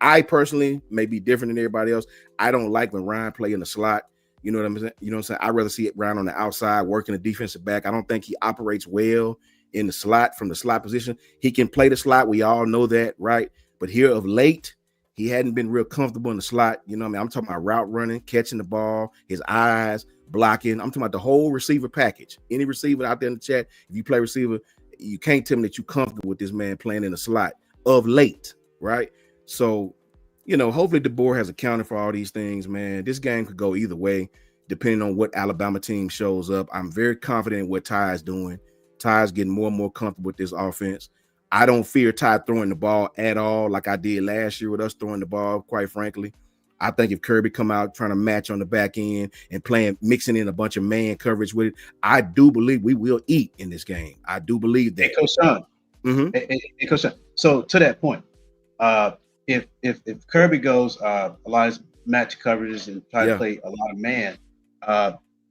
I personally may be different than everybody else. I don't like when Ryan play in the slot. You know what I'm saying? You know what I'm saying? I'd rather see it Ryan on the outside working the defensive back. I don't think he operates well in the slot from the slot position. He can play the slot. We all know that, right? But here of late, he hadn't been real comfortable in the slot. You know what I mean? I'm talking about route running, catching the ball, his eyes, blocking. I'm talking about the whole receiver package. Any receiver out there in the chat, if you play receiver, you can't tell me that you're comfortable with this man playing in the slot of late, right? So, you know, hopefully DeBoer has accounted for all these things, man. This game could go either way, depending on what Alabama team shows up. I'm very confident in what Ty is doing. Ty's getting more and more comfortable with this offense. I don't fear Ty throwing the ball at all like I did last year with us throwing the ball, quite frankly. I think if Kirby come out trying to match on the back end and mixing in a bunch of man coverage with it, I do believe we will eat in this game. I do believe that. Hey, Coach Shawn. Hey, Coach Shawn. So to that point, if Kirby goes a lot of match coverages and try to play a lot of man,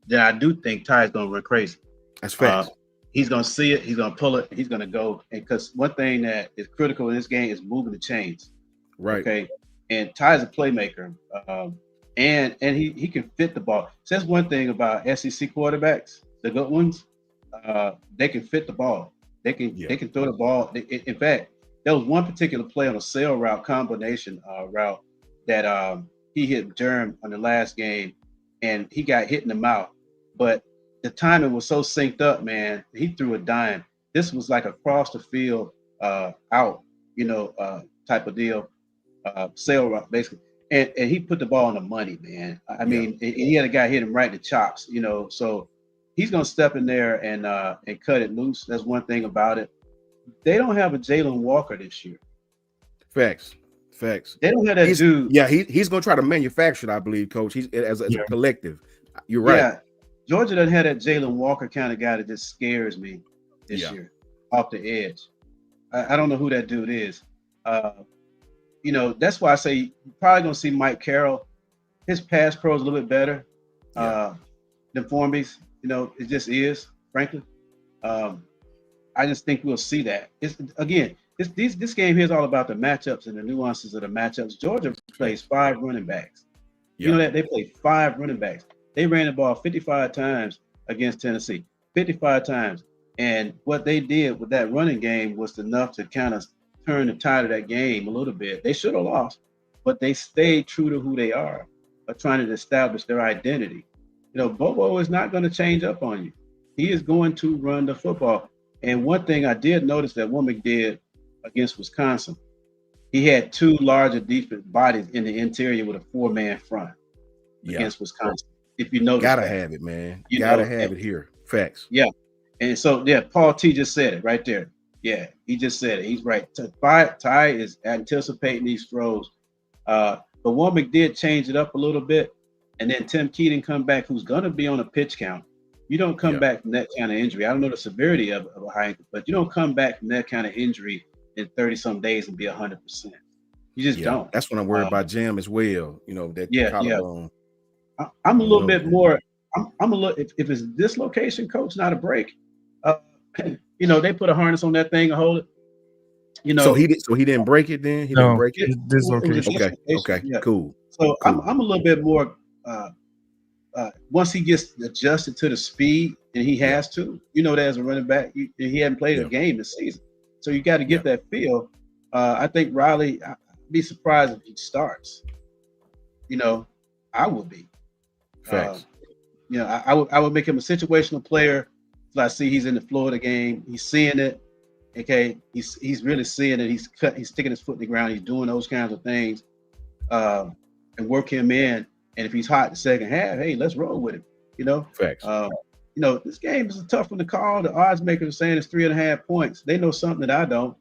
then I do think Ty is going to run crazy. That's facts. He's going to see it. He's going to pull it. He's going to go. And because one thing that is critical in this game is moving the chains. Right. Okay. And Ty's a playmaker, and he can fit the ball. So that's one thing about SEC quarterbacks, the good ones. They can fit the ball. They can throw the ball. In fact, there was one particular play on a sail route combination route that he hit Jerm on the last game, and he got hit in the mouth. But the timing was so synced up, man. He threw a dime. This was like across the field, out, type of deal. Sail route basically, and he put the ball on the money, man. I mean, he had a guy hit him right in the chops, so he's gonna step in there and cut it loose. That's one thing about it. They don't have a Jalen Walker this year. Facts. They don't have that dude. Yeah, he's gonna try to manufacture it, I believe, Coach. He's as a collective. You're right. Yeah, Georgia doesn't have that Jalen Walker kind of guy that just scares me this year off the edge. I don't know who that dude is. That's why I say you're probably going to see Mike Carroll. His pass pro is a little bit better than Formby's. It just is, frankly. I just think we'll see that. This game here is all about the matchups and the nuances of the matchups. Georgia plays 5 running backs. You know that they played 5 running backs. They ran the ball 55 times against Tennessee, 55 times. And what they did with that running game was enough to kind of turn the tide of that game a little bit. They should have lost, but they stayed true to who they are, trying to establish their identity. Bobo is not going to change up on you. He is going to run the football. And one thing I did notice that Womack did against Wisconsin, he had 2 larger defense bodies in the interior with a 4-man front against Wisconsin. If you notice, gotta have it, man. You gotta have it here. Facts. Yeah. And so, Paul T just said it right there. Yeah, he just said it. He's right. Ty is anticipating these throws. But Womack did change it up a little bit. And then Tim Keating come back, who's going to be on a pitch count. You don't come back from that kind of injury. I don't know the severity of a high ankle, but you don't come back from that kind of injury in 30-some days and be 100%. You just don't. That's what I'm worried about Jam as well. That collarbone. I'm a little bit more. I'm a little. If it's dislocation, coach, not a break. they put a harness on that thing and hold it. So he didn't break it then? He didn't break it? Dislocation. Okay, yeah. cool. So cool. I'm a little bit more once he gets adjusted to the speed, and he has to, that as a running back, he hadn't played a game this season. So you got to get that feel. I think Riley, I'd be surprised if he starts. I would be. Facts. I would make him a situational player. So I see he's in the Florida game. He's seeing it. Okay, he's really seeing it. He's sticking his foot in the ground. He's doing those kinds of things, and work him in. And if he's hot in the second half, hey, let's roll with him. Facts. This game is a tough one to call. The odds makers are saying it's 3.5 points. They know something that I don't.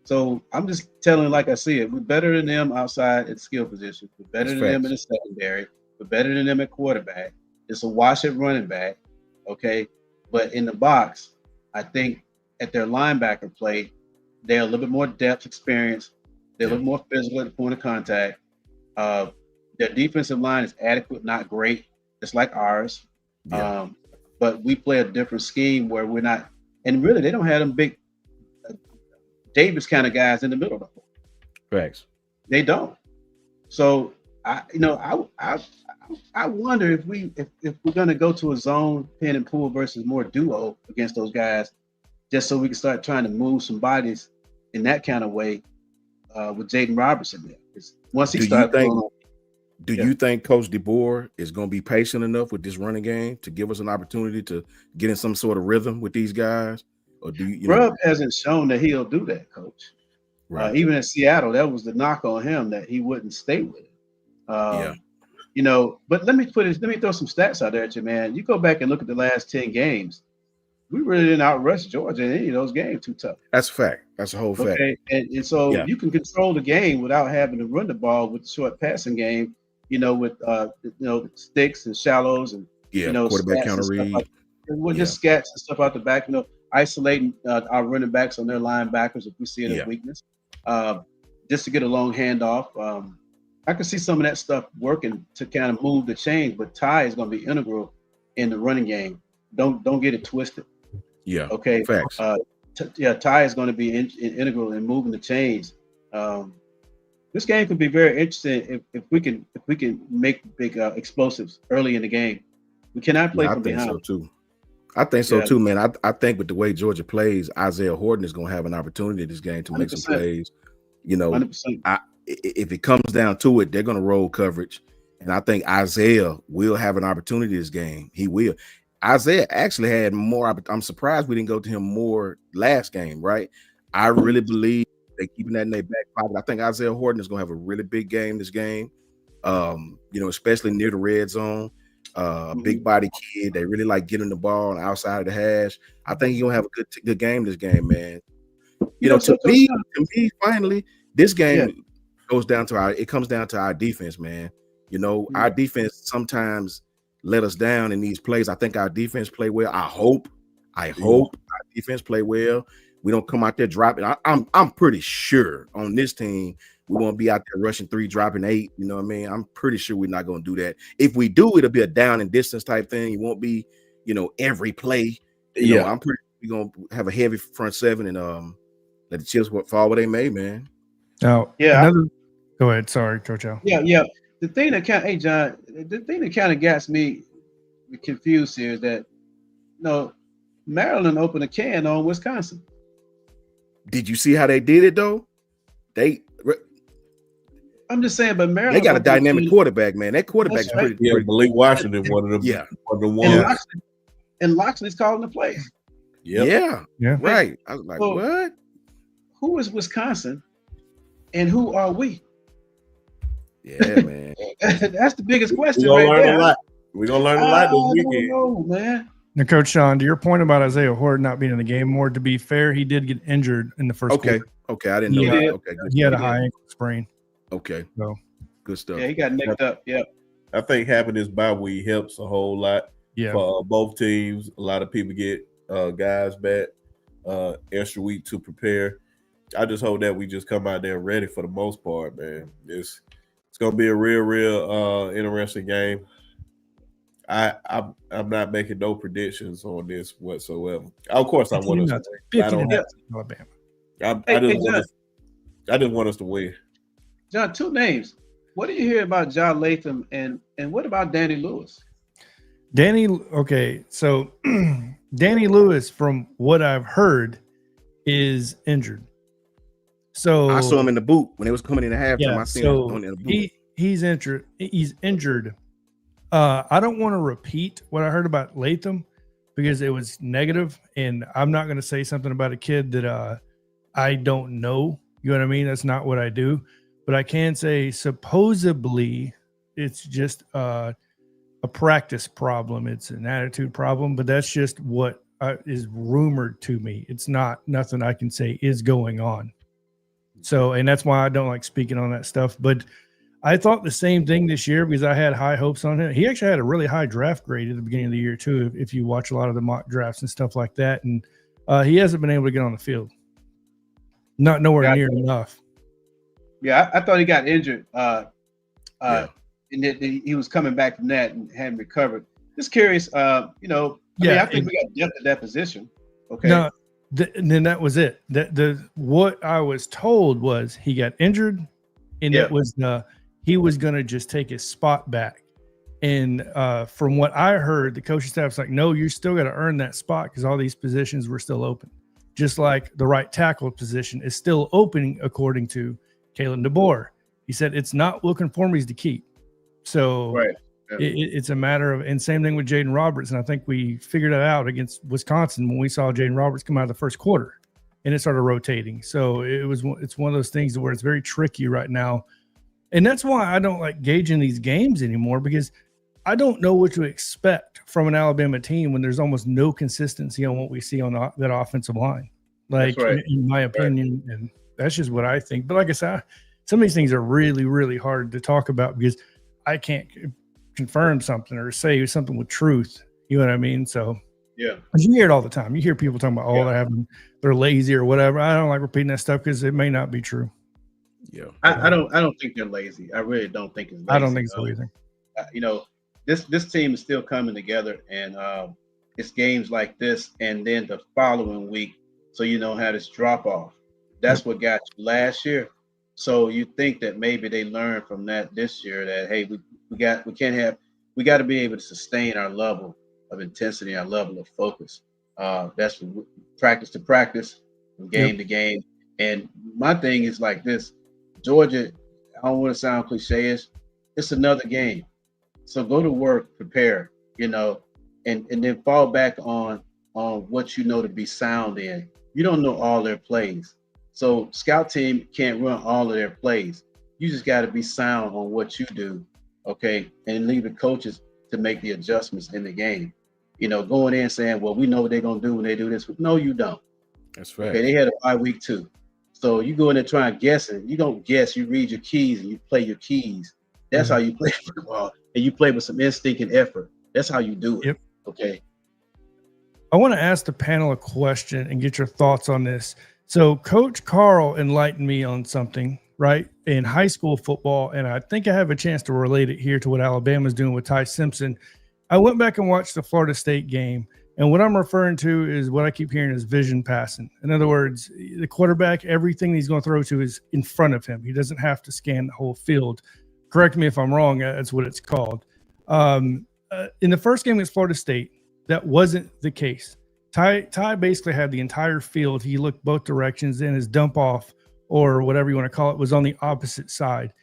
So I'm just telling like I see it. We're better than them outside at skill position. We're better than them in the secondary. We're better than them at quarterback. It's a wash at running back. Okay. But in the box, I think at their linebacker play, they're a little bit more depth experience. They're a little more physical at the point of contact. Their defensive line is adequate, not great. It's like ours. But we play a different scheme where we're not, and really they don't have them big Davis kind of guys in the middle of the floor. Facts. They don't. So I wonder if we're gonna go to a zone pin and pull versus more duo against those guys, just so we can start trying to move some bodies in that kind of way with Jaden Robertson there. Once he starts do you think Coach DeBoer is going to be patient enough with this running game to give us an opportunity to get in some sort of rhythm with these guys? Or do you? Rub hasn't shown that he'll do that, Coach. Right. Even in Seattle, that was the knock on him that he wouldn't stay with it. But let me throw some stats out there at you, man. You go back and look at the last 10 games. We really didn't outrush Georgia in any of those games too tough. That's a fact. That's a whole fact. Okay, and so you can control the game without having to run the ball with the short passing game. With sticks and shallows and quarterback counter read. Just scats and stuff out the back. Isolating our running backs on their linebackers if we see it as weakness. Just to get a long handoff. I can see some of that stuff working to kind of move the chains, but Ty is going to be integral in the running game. Don't get it twisted. Yeah. Okay. Facts. Ty is going to be integral in moving the chains. This game could be very interesting if we can make big explosives early in the game. We cannot play from behind. I think so too, man. I think with the way Georgia plays, Isaiah Horton is going to have an opportunity in this game to make 100%. Some plays. 100%. If it comes down to it, they're going to roll coverage, and I think Isaiah will have an opportunity this game. He will. Isaiah actually had more. I'm surprised we didn't go to him more last game, right? I really believe they're keeping that in their back pocket. I think Isaiah Horton is going to have a really big game this game, especially near the red zone. Big body kid. They really like getting the ball on the outside of the hash. I think he's going to have a good game this game, man. To me, finally, this game comes down to our defense, man. Our defense sometimes let us down in these plays. I think our defense play well. I hope our defense play well. We don't come out there dropping. I'm pretty sure on this team we won't be out there rushing 3, dropping 8. You know what I mean? I'm pretty sure we're not going to do that. If we do, it'll be a down and distance type thing. It won't be, every play. I'm pretty sure we're going to have a heavy front seven and let the chips fall where they may, man. Go ahead. Sorry, Coach Al. Yeah. The thing that kind of gets me confused here is that, Maryland opened a can on Wisconsin. Did you see how they did it though? I'm just saying, but Maryland, they got a dynamic quarterback, man. That quarterback's pretty. Yeah, Malik Washington, one of them. Yeah, one of the ones. And Loxley's calling the plays. Yeah. Right. I was like, what? Who is Wisconsin, and who are we? Yeah, man. That's the biggest question. We're gonna learn a lot. We're gonna learn a lot this weekend. No, man. Now, Coach Shawn, to your point about Isaiah Horton not being in the game more, to be fair, he did get injured in the first quarter. Okay, I didn't know that. Okay, he had a high ankle sprain. Okay, so good stuff. Yeah, he got nicked up. Yeah, I think having this bye week helps a whole lot for both teams. A lot of people get guys back extra week to prepare. I just hope that we just come out there ready for the most part, man. It's gonna be a real interesting game. I'm not making no predictions on this whatsoever. Of course, I want us to win. 15 Alabama. I just want us to win. John, 2 names. What do you hear about John Latham and what about Danny Lewis? Okay, so Danny Lewis, from what I've heard, is injured. So I saw him in the boot when it was coming in the halftime. Yeah, I seen so him in the boot. He's injured. He's injured. I don't want to repeat what I heard about Latham because it was negative, and I'm not going to say something about a kid that I don't know. You know what I mean? That's not what I do. But I can say supposedly it's just a practice problem. It's an attitude problem, but that's just what is rumored to me. It's nothing I can say is going on. So, and that's why I don't like speaking on that stuff. But I thought the same thing this year because I had high hopes on him. He actually had a really high draft grade at the beginning of the year too, if you watch a lot of the mock drafts and stuff like that. And he hasn't been able to get on the field. Nowhere near enough. Yeah, I thought he got injured. And he was coming back from that and hadn't recovered. Just curious, I think we got depth at that position. Okay. No, and then that was it. What I was told was he got injured, and it was he was going to just take his spot back. And from what I heard, the coaching staff's like, no, you still got to earn that spot because all these positions were still open. Just like the right tackle position is still opening, according to Kalen DeBoer. He said it's not looking for me to keep. So it's a matter of, and same thing with Jaden Roberts. And I think we figured it out against Wisconsin when we saw Jaden Roberts come out of the first quarter and it started rotating. So it's one of those things where it's very tricky right now. And that's why I don't like gauging these games anymore, because I don't know what to expect from an Alabama team when there's almost no consistency on what we see on that offensive line. Like, in my opinion, and that's just what I think. But like I said, some of these things are really, really hard to talk about because I can't confirm something or say something with truth. You know what I mean? So you hear it all the time. You hear people talking about, they're lazy or whatever. I don't like repeating that stuff because it may not be true. Yeah, I don't think they're lazy. I really don't think it's lazy. I don't think so either. This team is still coming together, and it's games like this, and then the following week, so how this drop off. That's what got you last year. So you think that maybe they learned from that this year that, hey, we got to be able to sustain our level of intensity, our level of focus. That's from practice to practice, from game to game. And my thing is like this: Georgia, I don't want to sound cliche-ish, it's another game. So go to work, prepare, and then fall back on what to be sound in. You don't know all their plays. So scout team can't run all of their plays. You just got to be sound on what you do, okay? And leave the coaches to make the adjustments in the game. Going in saying, well, we know what they're going to do when they do this. No, you don't. That's right. Okay, they had a bye week too. So you go in there trying guessing. You don't guess. You read your keys and you play your keys. That's how you play football. And you play with some instinct and effort. That's how you do it. Yep. Okay. I want to ask the panel a question and get your thoughts on this. So Coach Carl enlightened me on something, right, in high school football, and I think I have a chance to relate it here to what Alabama's doing with Ty Simpson. I went back and watched the Florida State game, and what I'm referring to is what I keep hearing is vision passing. In other words, the quarterback, everything he's going to throw to is in front of him. He doesn't have to scan the whole field. Correct me if I'm wrong. That's what it's called. In the first game against Florida State, that wasn't the case. Ty basically had the entire field. He looked both directions, and his dump off, or whatever you want to call it, was on the opposite side.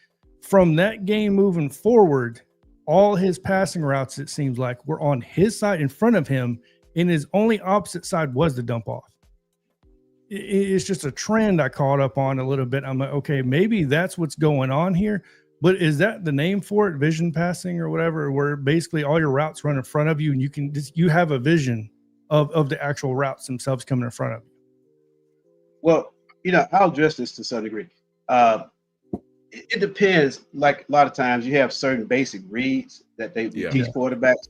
From that game moving forward, all his passing routes, it seems like, were on his side in front of him, and his only opposite side was the dump off. It's just a trend I caught up on a little bit. I'm like, okay, maybe that's what's going on here. But is that the name for it, vision passing or whatever, where basically all your routes run in front of you and you have a vision of the actual routes themselves coming in front of you? Well, I'll address this to some degree. It depends. Like a lot of times you have certain basic reads that they teach quarterbacks.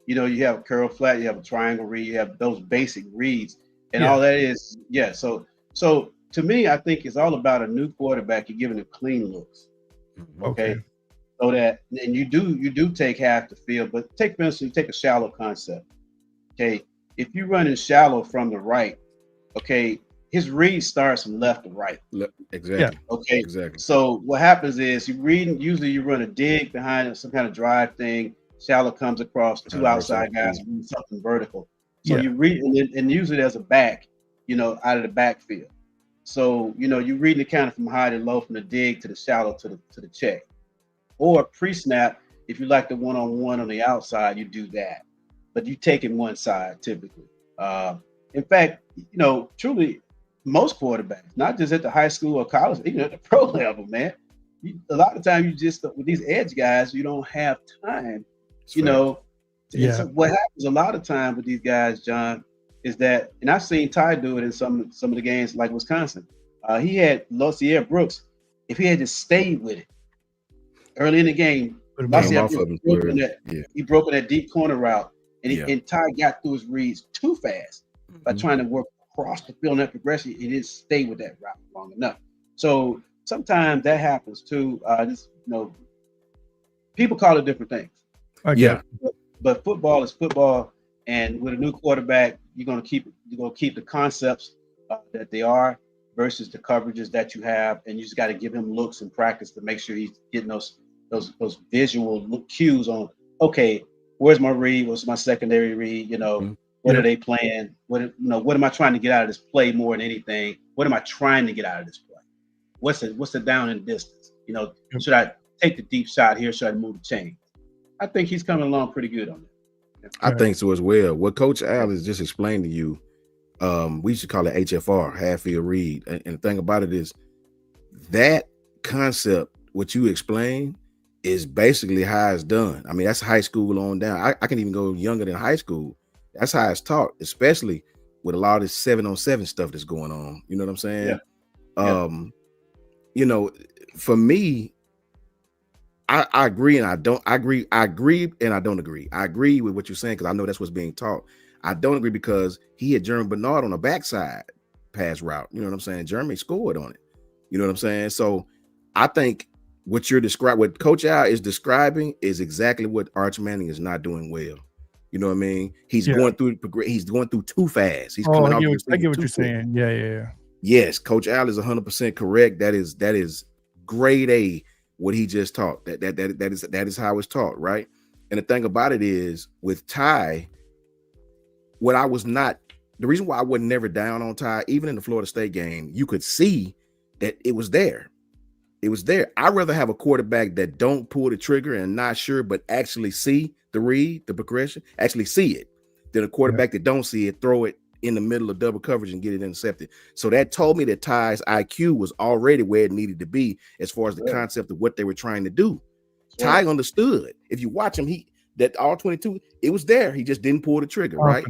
You have a curl flat, you have a triangle read, you have those basic reads. And all that is, So to me, I think it's all about a new quarterback. You're giving them clean looks. Okay. So that, and you do take half the field, but take, for instance, take a shallow concept. Okay, if you run in shallow from the right, okay, his read starts from left to right. Exactly. Yeah. Okay. Exactly. So what happens is usually you run a dig behind some kind of drive thing. Shallow comes across two outside guys and do something vertical. So you read, and usually there's a back, out of the backfield. So you read it kind of from high to low, from the dig to the shallow to the check, or pre-snap. If you like the one-on-one on the outside, you do that, but you take it one side typically. In fact, truly, most quarterbacks, not just at the high school or college, even at the pro level, man. A lot of times, you just with these edge guys, you don't have time. So what happens a lot of time with these guys, John, is that, and I've seen Ty do it in some of the games like Wisconsin. He had Losier Brooks. If he had just stayed with it early in the game, Losier Brooks he broke in that deep corner route, and Ty got through his reads too fast by trying to work across the field in that progression. He didn't stay with that route long enough. So sometimes that happens too. People call it different things. But football is football, and with a new quarterback, you're gonna keep the concepts that they are versus the coverages that you have, and you just got to give him looks in practice to make sure he's getting those visual cues on. Okay, where's my read? What's my secondary read? What are they playing? What am I trying to get out of this play more than anything? What am I trying to get out of this play? What's the down and distance? Should I take the deep shot here? Should I move the chain? I think he's coming along pretty good on it. I think so as well. What Coach Al has just explained to you, we should call it HFR, half field read. And the thing about it is that concept, what you explained, is basically how it's done. I mean, that's high school on down. I can even go younger than high school. That's how it's taught, especially with a lot of this 7-on-7 stuff that's going on. You know what I'm saying? For me, I agree and I don't agree. I agree and I don't agree. I agree with what you're saying because I know that's what's being taught. I don't agree because he had Jeremy Bernard on the backside pass route. You know what I'm saying? Jeremy scored on it. You know what I'm saying? So I think what Coach Al is describing is exactly what Arch Manning is not doing well. You know what I mean? He's going through too fast. He's coming off. I get what you're saying. Yeah. Yes, Coach Al is 100% correct. That is grade A. What he just taught. That is how it's taught, right? And the thing about it is with Ty, the reason why I was never down on Ty, even in the Florida State game, you could see that it was there. It was there. I'd rather have a quarterback that don't pull the trigger and not sure, but actually see the read, the progression, actually see it, than a quarterback that don't see it, throw it in the middle of double coverage and get it intercepted. So that told me that Ty's IQ was already where it needed to be as far as the concept of what they were trying to do. Ty understood. If you watch him, that all 22, it was there. He just didn't pull the trigger, right?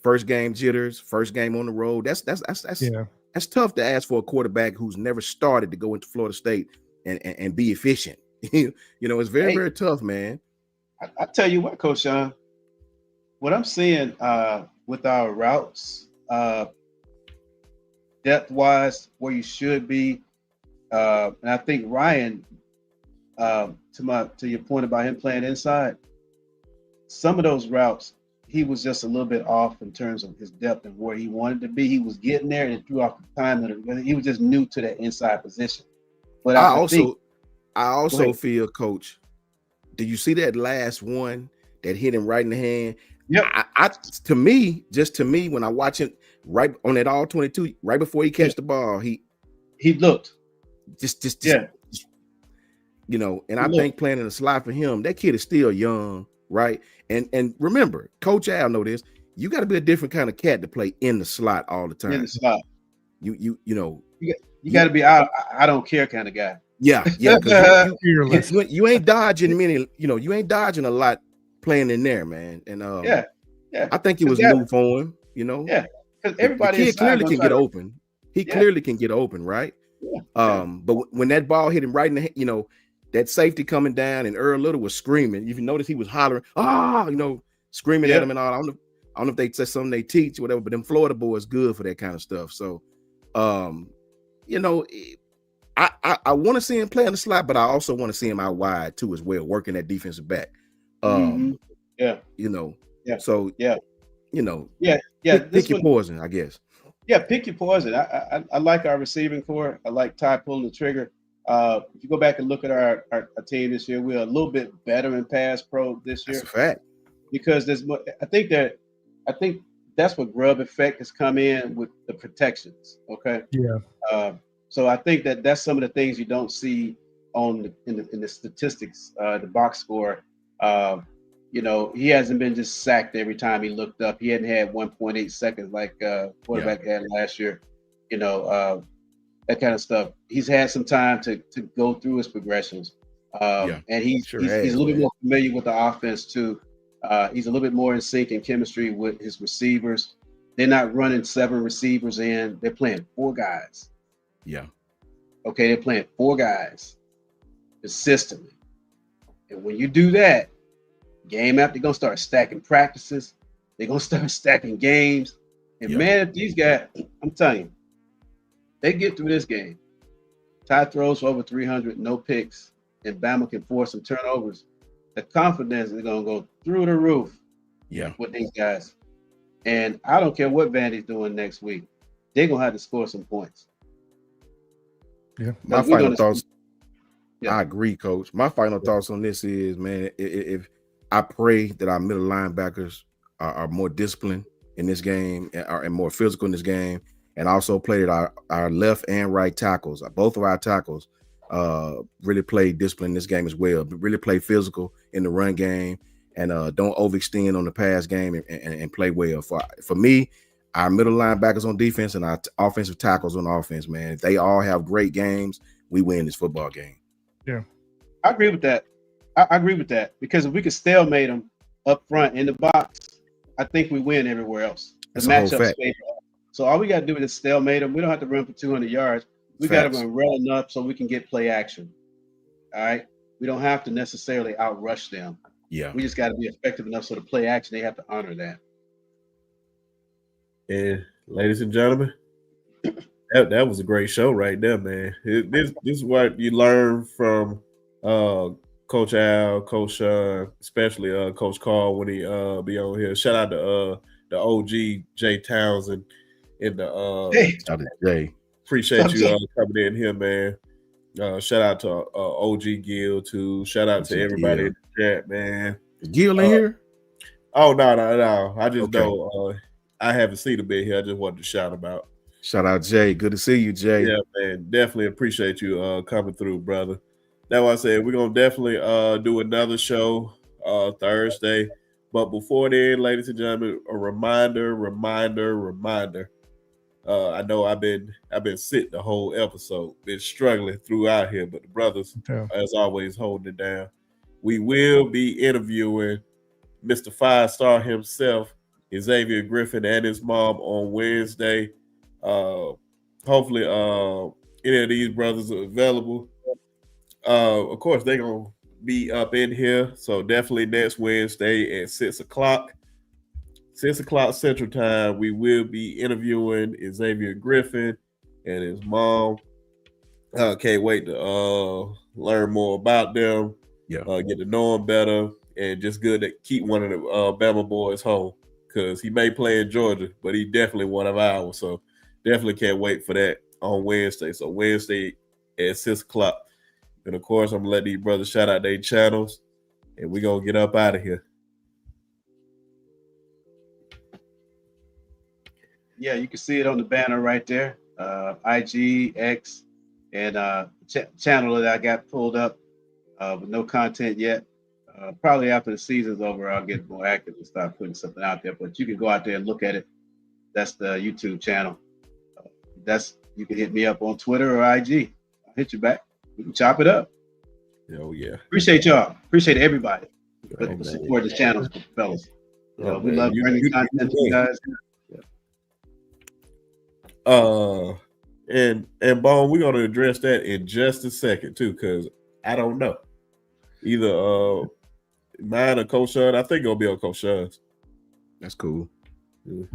First game jitters, first game on the road. That's tough to ask for a quarterback who's never started to go into Florida State and be efficient. It's very, very tough, man. I tell you what, Coach Shawn, what I'm seeing with our routes, depth-wise, where you should be, and I think Ryan, to your point about him playing inside, some of those routes, he was just a little bit off in terms of his depth and where he wanted to be. He was getting there and threw off the time. He was just new to that inside position. But I also feel, Coach, did you see that last one that hit him right in the hand? Yeah. To me, when I watch it right on that all 22, right before he catch the ball, he looked just and I think playing in the slot for him, that kid is still young, right? And remember, Coach Al know this. You got to be a different kind of cat to play in the slot all the time. In the slot, you got to be I don't care kind of guy. Yeah. You ain't dodging many. You ain't dodging a lot playing in there, man. And I think it was new for him. Because everybody the kid clearly can get open. He clearly can get open, right? But when that ball hit him right in the, that safety coming down and Earl Little was screaming. If you notice, he was hollering, screaming at him and all. I don't know if they say something they teach or whatever, but them Florida boys good for that kind of stuff. So, I want to see him play in the slot, but I also want to see him out wide too as well, working that defensive back. Yeah. You know. Yeah. So yeah. You know. Yeah. Pick your poison, I guess. Yeah, pick your poison. I like our receiving core. I like Ty pulling the trigger. If you go back and look at our team this year, we're a little bit better in pass pro this year. That's a fact. Because there's more. I think that's what Grubb effect has come in with the protections. Okay. Yeah. So I think that's some of the things you don't see in the statistics, the box score. He hasn't been just sacked every time he looked up. He hadn't had 1.8 seconds like quarterback had last year. That kind of stuff. He's had some time to go through his progressions. And he's a little bit more familiar with the offense too. He's a little bit more in sync in chemistry with his receivers. They're not running 7 receivers in. They're playing 4 guys. Yeah. Okay, they're playing 4 guys consistently. And when you do that, game after, they're going to start stacking practices. They're going to start stacking games. And man, if these guys, I'm telling you, they get through this game. Ty throws for over 300, no picks, and Bama can force some turnovers. The confidence is going to go through the roof with these guys. And I don't care what Vandy's doing next week. They're going to have to score some points. Yeah. My final thoughts. I agree, Coach. My final thoughts on this is, man, if I pray that our middle linebackers are more disciplined in this game and more physical in this game, and also play that our left and right tackles, both of our tackles, really play discipline in this game as well. But really play physical in the run game and don't overextend on the pass game and play well. For me, our middle linebackers on defense and our offensive tackles on offense, man, if they all have great games, we win this football game. Yeah, I agree with that. I agree with that because if we could stalemate them up front in the box, I think we win everywhere else. The matchups. So all we got to do is stalemate them. We don't have to run for 200 yards. We got to run well enough so we can get play action. All right. We don't have to necessarily outrush them. Yeah. We just got to be effective enough so the play action, they have to honor that. And ladies and gentlemen, that was a great show right there, man. This is what you learn from Coach Al, Coach Shawn, especially Coach Carl when he be on here. Shout out to the OG Jay Townsend in the Jay. Appreciate you coming in here, man. Shout out to OG Gil too. Shout out to everybody in the chat, man. Is Gil in here? Oh no. I just know I haven't seen him in here. I just wanted to shout him out. Shout out Jay. Good to see you, Jay. Yeah, man. Definitely appreciate you coming through, brother. That's why I said we're gonna definitely do another show Thursday. But before then, ladies and gentlemen, a reminder. I know I've been sick the whole episode, been struggling throughout here, but the brothers, as always, holding it down. We will be interviewing Mr. 5-star himself, Xavier Griffin, and his mom on Wednesday. Hopefully, any of these brothers are available. Of course, they're gonna be up in here, so definitely next Wednesday at 6:00. 6:00 Central Time, we will be interviewing Xavier Griffin and his mom. Can't wait to learn more about them, get to know them better, and just good to keep one of the Bama boys home because he may play in Georgia, but he definitely one of ours. So definitely can't wait for that on Wednesday. So Wednesday at 6:00. And of course, I'm gonna let these brothers shout out their channels, and we're gonna get up out of here. Yeah, you can see it on the banner right there. IG, X, and channel that I got pulled up with no content yet. Probably after the season's over, I'll get more active and start putting something out there. But you can go out there and look at it. That's the YouTube channel. You can hit me up on Twitter or IG. I'll hit you back. We can chop it up. Oh yeah. Appreciate y'all. Appreciate everybody for supporting the channel, fellas. We love bringing content to you guys. And Bone, we're gonna address that in just a second too, because I don't know. Either mine or Coach Shawn. I think it'll be on Coach Shawn's. That's cool. Yeah.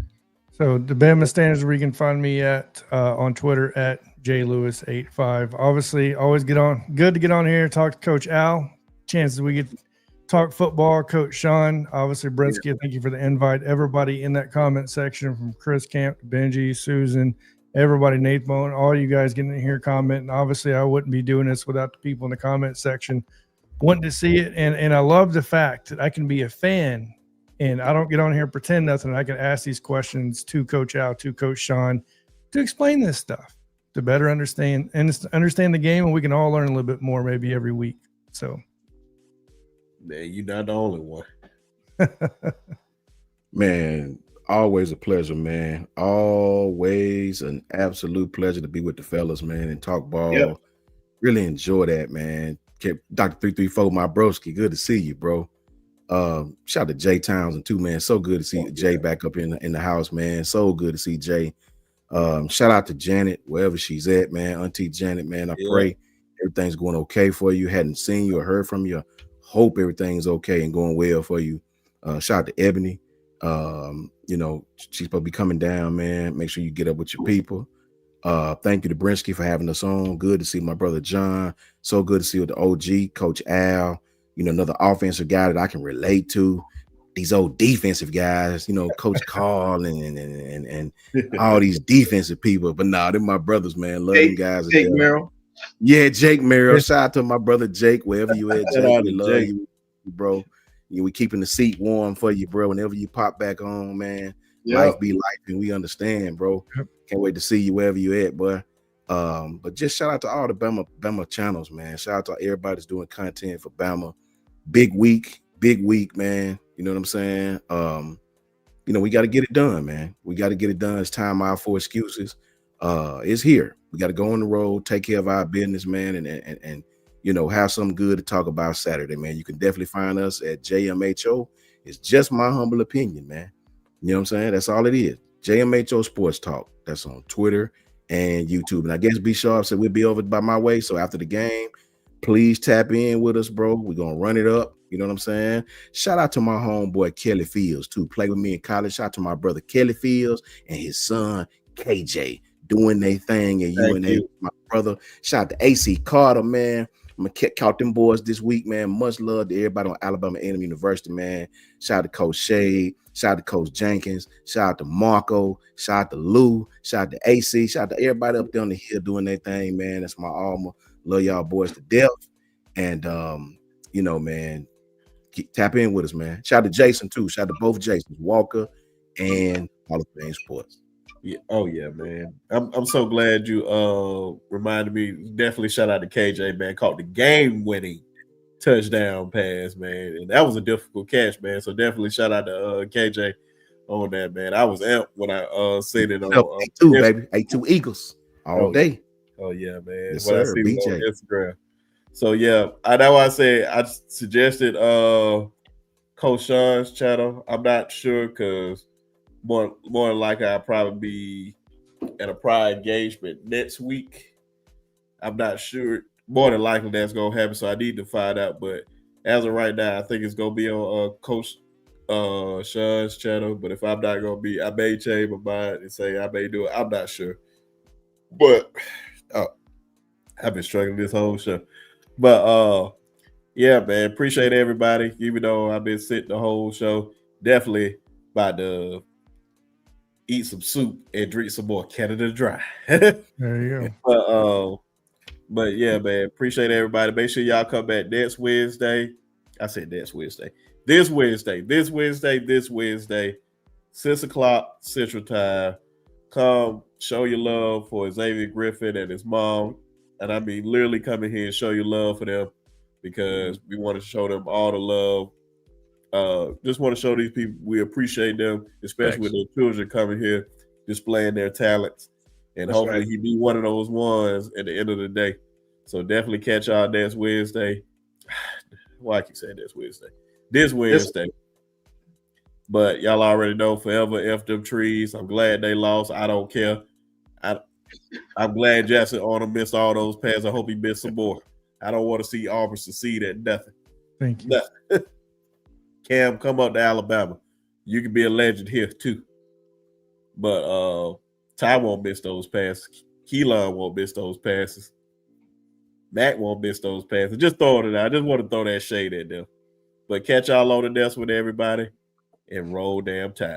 So the Bama Standards, where you can find me at on Twitter at J Lewis 85. Obviously, always good to get on here, talk to Coach Al. Chances we get to talk football, Coach Shawn. Obviously, Brinsky, thank you for the invite. Everybody in that comment section, from Chris Camp to Benji, Susan, everybody, Nate Bone, all you guys getting in here commenting. Obviously, I wouldn't be doing this without the people in the comment section wanting to see it. And I love the fact that I can be a fan and I don't get on here and pretend nothing. I can ask these questions to Coach Al, to Coach Shawn, to explain this stuff, to better understand the game, and we can all learn a little bit more maybe every week. So, man, you're not the only one. Man, always a pleasure, man. Always an absolute pleasure to be with the fellas, man, and talk ball. Yep. Really enjoy that, man. Dr. 334, my broski, good to see you, bro. Shout out to Jay Townsend too, man. So good to see Jay back up in the house, man. So good to see Jay. Shout out to Janet, wherever she's at, man. Auntie Janet, man. I pray everything's going okay for you. Hadn't seen you or heard from you. Hope everything's okay and going well for you. Shout out to Ebony. You know, she's supposed to be coming down, man. Make sure you get up with your people. Thank you to Brinsky for having us on. Good to see my brother John. So good to see with the OG, Coach Al. You know, another offensive guy that I can relate to. These old defensive guys, you know, Coach Carl and all these defensive people. But nah, they're my brothers, man. Love them guys. Jake Merrill. Yeah, Jake Merrill. Shout out to my brother Jake, wherever you at, Jake. We love you, bro. We keeping the seat warm for you, bro. Whenever you pop back on, man. Life be life, and we understand, bro. Can't wait to see you wherever you at, boy. But just shout out to all the Bama channels, man. Shout out to everybody that's doing content for Bama. Big week, man. You know what I'm saying? You know, we got to get it done, man. We got to get it done. It's time out for excuses. It's here. We got to go on the road, take care of our business, man, and you know, have something good to talk about Saturday, man. You can definitely find us at JMHO. It's just my humble opinion, man. You know what I'm saying? That's all it is. JMHO Sports Talk. That's on Twitter and YouTube. And I guess B Sharp said we'll be over by my way. So after the game, please tap in with us, bro. We're going to run it up. You know what I'm saying? Shout out to my homeboy, Kelly Fields, too. Played with me in college. Shout out to my brother, Kelly Fields, and his son, KJ, doing their thing. And you, my brother. Shout out to AC Carter, man. I'm going to count them boys this week, man. Much love to everybody on Alabama A&M University, man. Shout out to Coach Shade. Shout out to Coach Jenkins. Shout out to Marco. Shout out to Lou. Shout out to AC. Shout out to everybody up there on the hill doing their thing, man. That's my alma. Love y'all boys to death. And, you know, man, tap in with us, man. Shout out to Jason, too. Shout out to both Jasons, Walker and Hall of Fame Sports. Yeah. Oh yeah, man. I'm so glad you reminded me. Definitely shout out to KJ, man. Caught the game-winning touchdown pass, man, and that was a difficult catch, man. So definitely shout out to KJ on that, man. I was amped when I seen it on A2, baby. A2 Eagles all day. Oh yeah, man. Yes, when sir. I seen BJ. it on Instagram. So yeah, that's why I said I suggested Coach Shawn's channel. I'm not sure because more than likely I'll probably be at a prior engagement next week. I'm not sure. More than likely that's gonna happen, so I need to find out. But as of right now, I think it's gonna be on Coach Shawn's channel. But if I'm not gonna be, I may change my mind and say I may do it. I'm not sure. But I've been struggling this whole show. But yeah, man, appreciate everybody. Even though I've been sitting the whole show, definitely about to eat some soup and drink some more Canada Dry. There you go. But yeah, man, appreciate everybody. Make sure y'all come back next Wednesday. I said next Wednesday. This Wednesday, 6 o'clock Central Time. Come show your love for Xavier Griffin and his mom. And I mean, literally come in here and show your love for them because we want to show them all the love. Just want to show these people we appreciate them, especially with their children coming here, displaying their talents. And hopefully he be one of those ones at the end of the day. So definitely catch y'all next Wednesday. Why I keep saying this Wednesday? This Wednesday. But y'all already know forever F them trees. I'm glad they lost. I don't care. I'm glad Jackson Arnold missed all those passes. I hope he missed some more. I don't want to see Auburn succeed at nothing. Thank you. Nothing. Cam, come up to Alabama. You can be a legend here too. But Ty won't miss those passes. Keelan won't miss those passes. Mac won't miss those passes. Just throwing it out. I just want to throw that shade at them. But catch y'all on the next one, everybody, and roll damn tide.